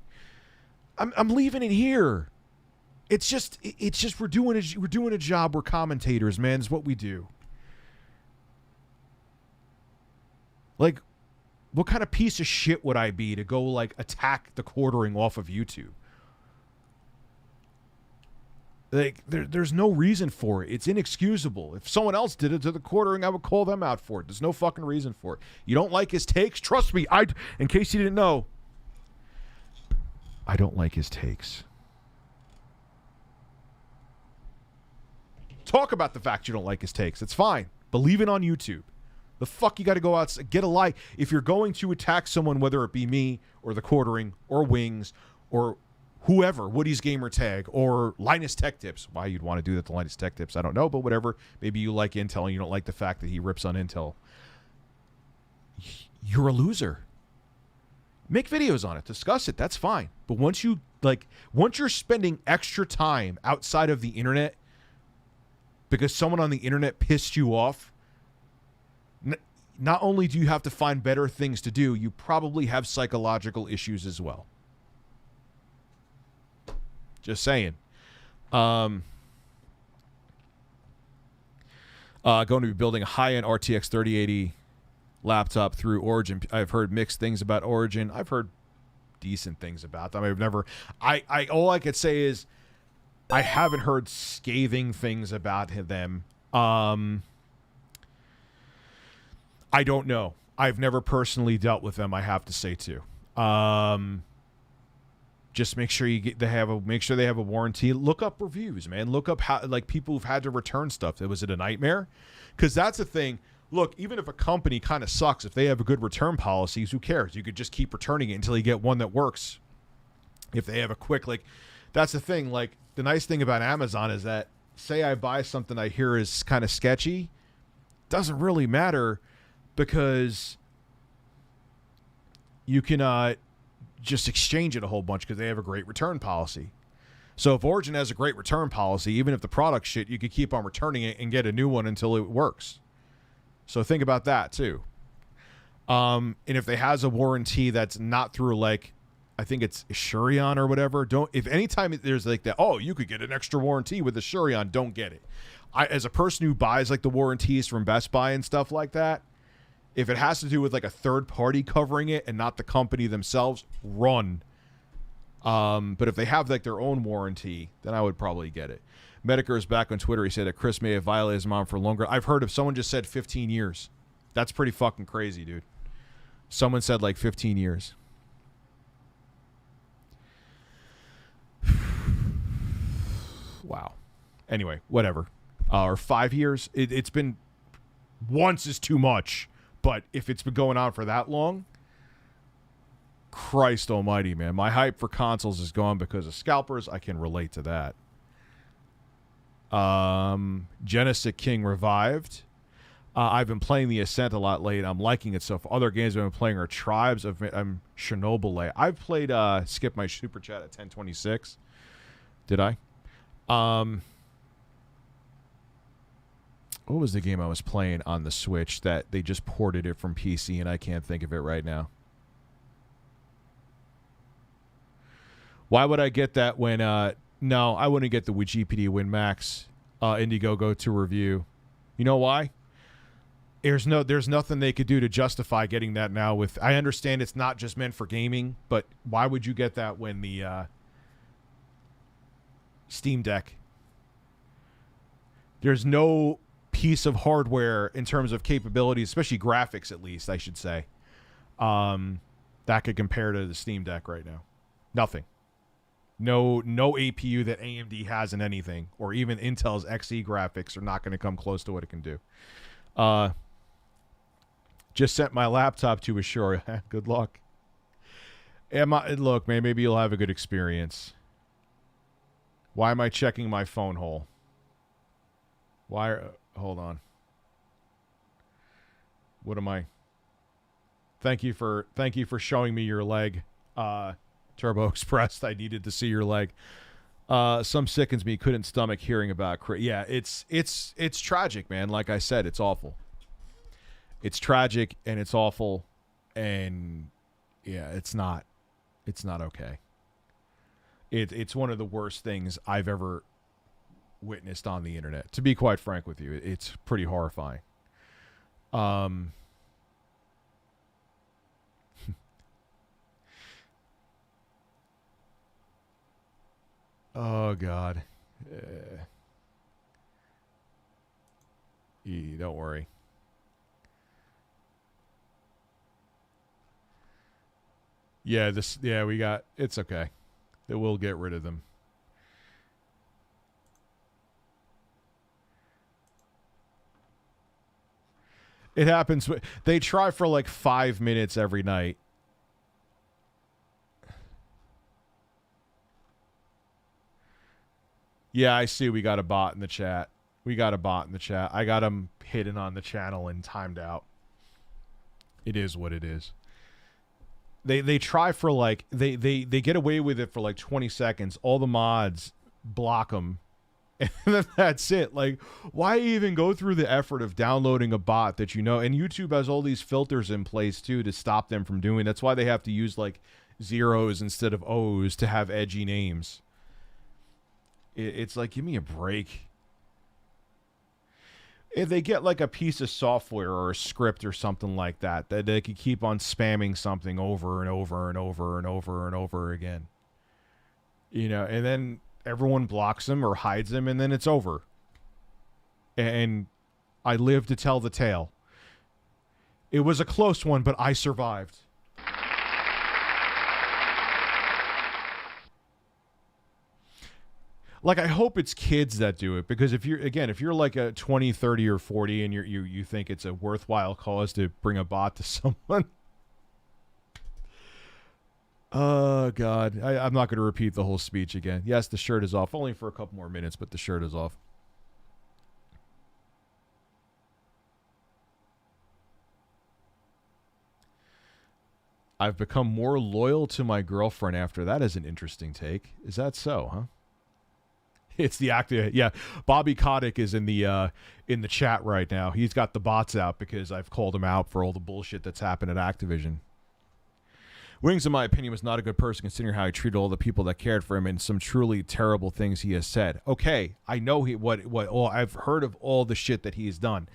I'm leaving it here. It's just we're doing a job. We're commentators, man. It's what we do. Like, what kind of piece of shit would I be to go, like, attack the Quartering off of YouTube? Like, there's no reason for it. It's inexcusable. If someone else did it to the Quartering, I would call them out for it. There's no fucking reason for it. You don't like his takes? Trust me, in case you didn't know, I don't like his takes. Talk about the fact you don't like his takes. It's fine. But leave it on YouTube. The fuck you got to go out, get a like. If you're going to attack someone, whether it be me or the Quartering or Wings or whoever, Woody's Gamer Tag or Linus Tech Tips. Why you'd want to do that to Linus Tech Tips, I don't know, but whatever. Maybe you like Intel and you don't like the fact that he rips on Intel. You're a loser. Make videos on it. Discuss it. That's fine. But once you're spending extra time outside of the internet because someone on the internet pissed you off, not only do you have to find better things to do, you probably have psychological issues as well. Just saying. Going to be building a high-end RTX 3080 laptop through Origin. I've heard mixed things about Origin. I've heard decent things about them. I've never... all I could say is I haven't heard scathing things about them. I don't know. I've never personally dealt with them, I have to say, too. Just make sure they have a warranty. Look up reviews, man. Look up how, like, people who've had to return stuff. Was it a nightmare? Because that's the thing. Look, even if a company kind of sucks, if they have a good return policies, who cares? You could just keep returning it until you get one that works. If they have a quick, like, that's the thing. Like, the nice thing about Amazon is that, say I buy something I hear is kind of sketchy, doesn't really matter because you can just exchange it a whole bunch because they have a great return policy. So if Origin has a great return policy, even if the product's shit, you could keep on returning it and get a new one until it works. So think about that too. And if they has a warranty that's not through like, I think it's Asurion or whatever, if anytime there's like that, oh, you could get an extra warranty with Asurion, don't get it. As a person who buys like the warranties from Best Buy and stuff like that, if it has to do with like a third party covering it and not the company themselves, run. But if they have like their own warranty, then I would probably get it. Medicare is back on Twitter. He said that Chris may have violated his mom for longer. I've heard of someone just said 15 years. That's pretty fucking crazy, dude. Someone said like 15 years. Wow. Anyway, whatever. Or 5 years. It's been, once is too much, but if it's been going on for that long, Christ almighty, man. My hype for consoles is gone because of scalpers. I can relate to that. Genesis King revived. I've been playing the Ascent a lot late. I'm liking it so far. Other games I've been playing are Tribes. I'm Chernobyl. I've played skip my super chat at 10:26. Did I? What was the game I was playing on the Switch that they just ported it from PC and I can't think of it right now? Why would I get that when no, I wouldn't get the GPD Win Max Indiegogo to review. You know why? There's nothing they could do to justify getting that now with, I understand it's not just meant for gaming, but why would you get that when the Steam Deck, there's no piece of hardware in terms of capabilities, especially graphics at least, I should say, that could compare to the Steam Deck right now. Nothing. No APU that AMD has in anything, or even Intel's Xe graphics are not going to come close to what it can do. Just sent my laptop to Asura. Good luck. Look, man, maybe you'll have a good experience. Why am I checking my phone hole? Hold on. What am I? Thank you for showing me your leg. Turbo Express, I needed to see your leg. Some sickens me, couldn't stomach hearing about. Yeah, it's tragic, man. Like I said, it's awful. It's tragic and it's awful, and yeah, it's not okay. It's one of the worst things I've ever witnessed on the internet. To be quite frank with you, it's pretty horrifying. Oh, God. Don't worry. Yeah, it's okay. They will get rid of them. It happens. They try for like 5 minutes every night. Yeah, I see we got a bot in the chat. I got him hidden on the channel and timed out. It is what it is. They try for like, they get away with it for like 20 seconds. All the mods block them. And then that's it. Like, why even go through the effort of downloading a bot that you know? And YouTube has all these filters in place too to stop them from doing. That's why they have to use like zeros instead of O's to have edgy names. It's like, give me a break. If they get like a piece of software or a script or something like that they could keep on spamming something over and over and over and over and over again, you know, and then everyone blocks them or hides them, and then it's over. And I live to tell the tale. It was a close one, but I survived. Like, I hope it's kids that do it, because if you're like a 20, 30, or 40 and you think it's a worthwhile cause to bring a bot to someone. Oh, God. I'm not going to repeat the whole speech again. Yes, the shirt is off. Only for a couple more minutes, but the shirt is off. I've become more loyal to my girlfriend after that. Is an interesting take. Is that so, huh? It's the actor. Yeah, Bobby Kotick is in the chat right now. He's got the bots out because I've called him out for all the bullshit that's happened at Activision. Wings, in my opinion, was not a good person considering how he treated all the people that cared for him and some truly terrible things he has said. Okay, I know I've heard of all the shit that he's done,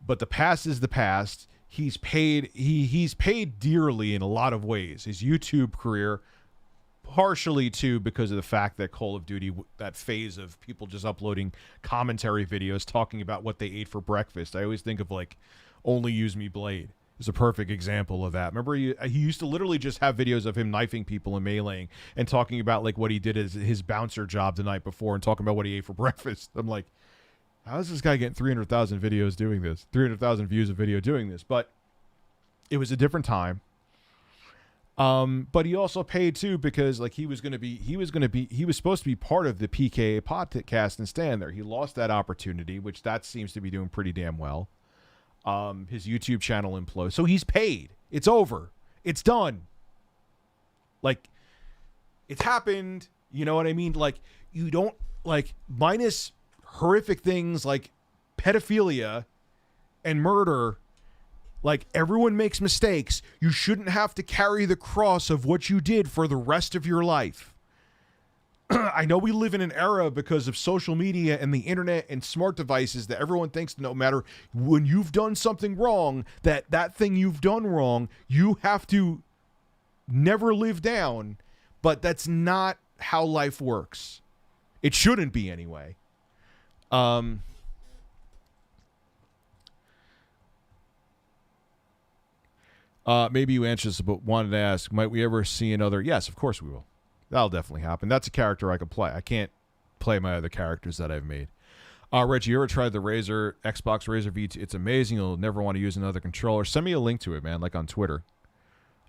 but the past is the past. He's paid dearly in a lot of ways. His YouTube career, partially too because of the fact that Call of Duty, that phase of people just uploading commentary videos talking about what they ate for breakfast. I always think of like Only Use Me Blade is a perfect example of that. Remember, he used to literally just have videos of him knifing people and meleeing and talking about like what he did as his bouncer job the night before and talking about what he ate for breakfast. I'm like, how is this guy getting 300,000 videos doing this? 300,000 views of video doing this? But it was a different time. But he also paid too because like he was supposed to be part of the PKA podcast and stand there. He lost that opportunity, which that seems to be doing pretty damn well. His YouTube channel imploded. So he's paid. It's over. It's done. Like, it's happened. You know what I mean? Like, you don't, like, minus horrific things like pedophilia and murder, like, everyone makes mistakes. You shouldn't have to carry the cross of what you did for the rest of your life. I know we live in an era because of social media and the internet and smart devices that everyone thinks no matter when you've done something wrong, that thing you've done wrong, you have to never live down. But that's not how life works. It shouldn't be anyway. Maybe you answered this, but wanted to ask, might we ever see another? Yes, of course we will. That'll definitely happen. That's a character I could play. I can't play my other characters that I've made. Reggie, you ever tried the Xbox Razer V2? It's amazing. You'll never want to use another controller. Send me a link to it, man, like on Twitter.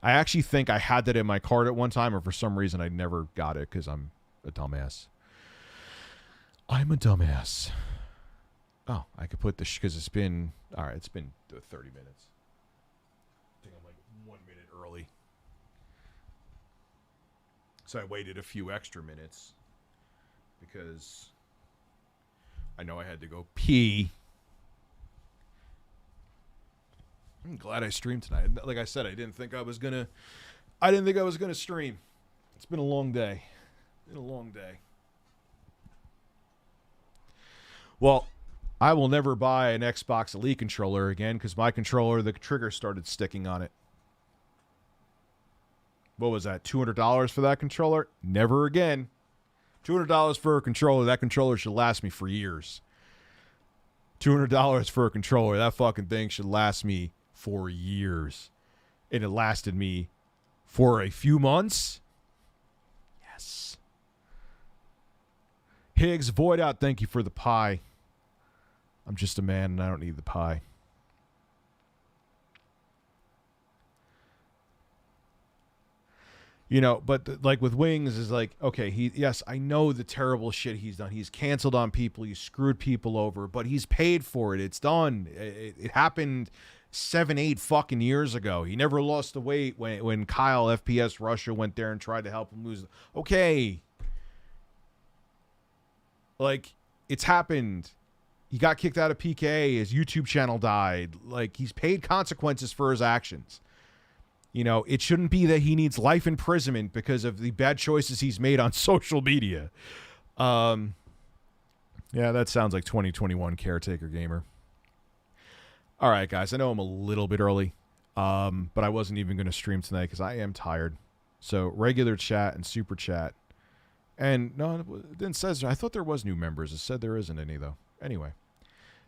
I actually think I had that in my cart at one time, or for some reason I never got it because I'm a dumbass. I'm a dumbass. Oh, I could put this because it's been 30 minutes. I think I'm like 1 minute early. So I waited a few extra minutes because I know I had to go pee. I'm glad I streamed tonight. Like I said, I didn't think I was gonna stream. It's been a long day. Well, I will never buy an Xbox Elite controller again because my controller, the trigger started sticking on it. What was that, $200 for that controller? Never again. $200 for a controller. That controller should last me for years. $200 for a controller. That fucking thing should last me for years. And it lasted me for a few months. Yes. Higgs, Void Out, thank you for the pie. I'm just a man and I don't need the pie. You know, but like with Wings is like, okay, yes, I know the terrible shit he's done. He's canceled on people. He's screwed people over, but he's paid for it. It's done. It happened 7-8 fucking years ago. He never lost the weight when Kyle FPS Russia went there and tried to help him lose. Okay. Like, it's happened. He got kicked out of PK. His YouTube channel died. Like, he's paid consequences for his actions. You know, it shouldn't be that he needs life imprisonment because of the bad choices he's made on social media. Yeah, that sounds like 2021 Caretaker Gamer. All right, guys, I know I'm a little bit early, but I wasn't even going to stream tonight because I am tired. So regular chat and super chat. And no, it didn't say, I thought there was new members. It said there isn't any, though. Anyway,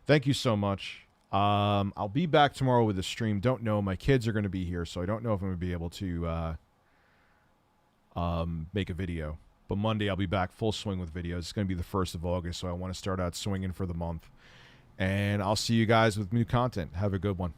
thank you so much. I'll be back tomorrow with a stream. Don't know. My kids are going to be here, so I don't know if I'm going to be able to make a video. But Monday I'll be back full swing with videos. It's going to be the 1st of August, so I want to start out swinging for the month. And I'll see you guys with new content. Have a good one.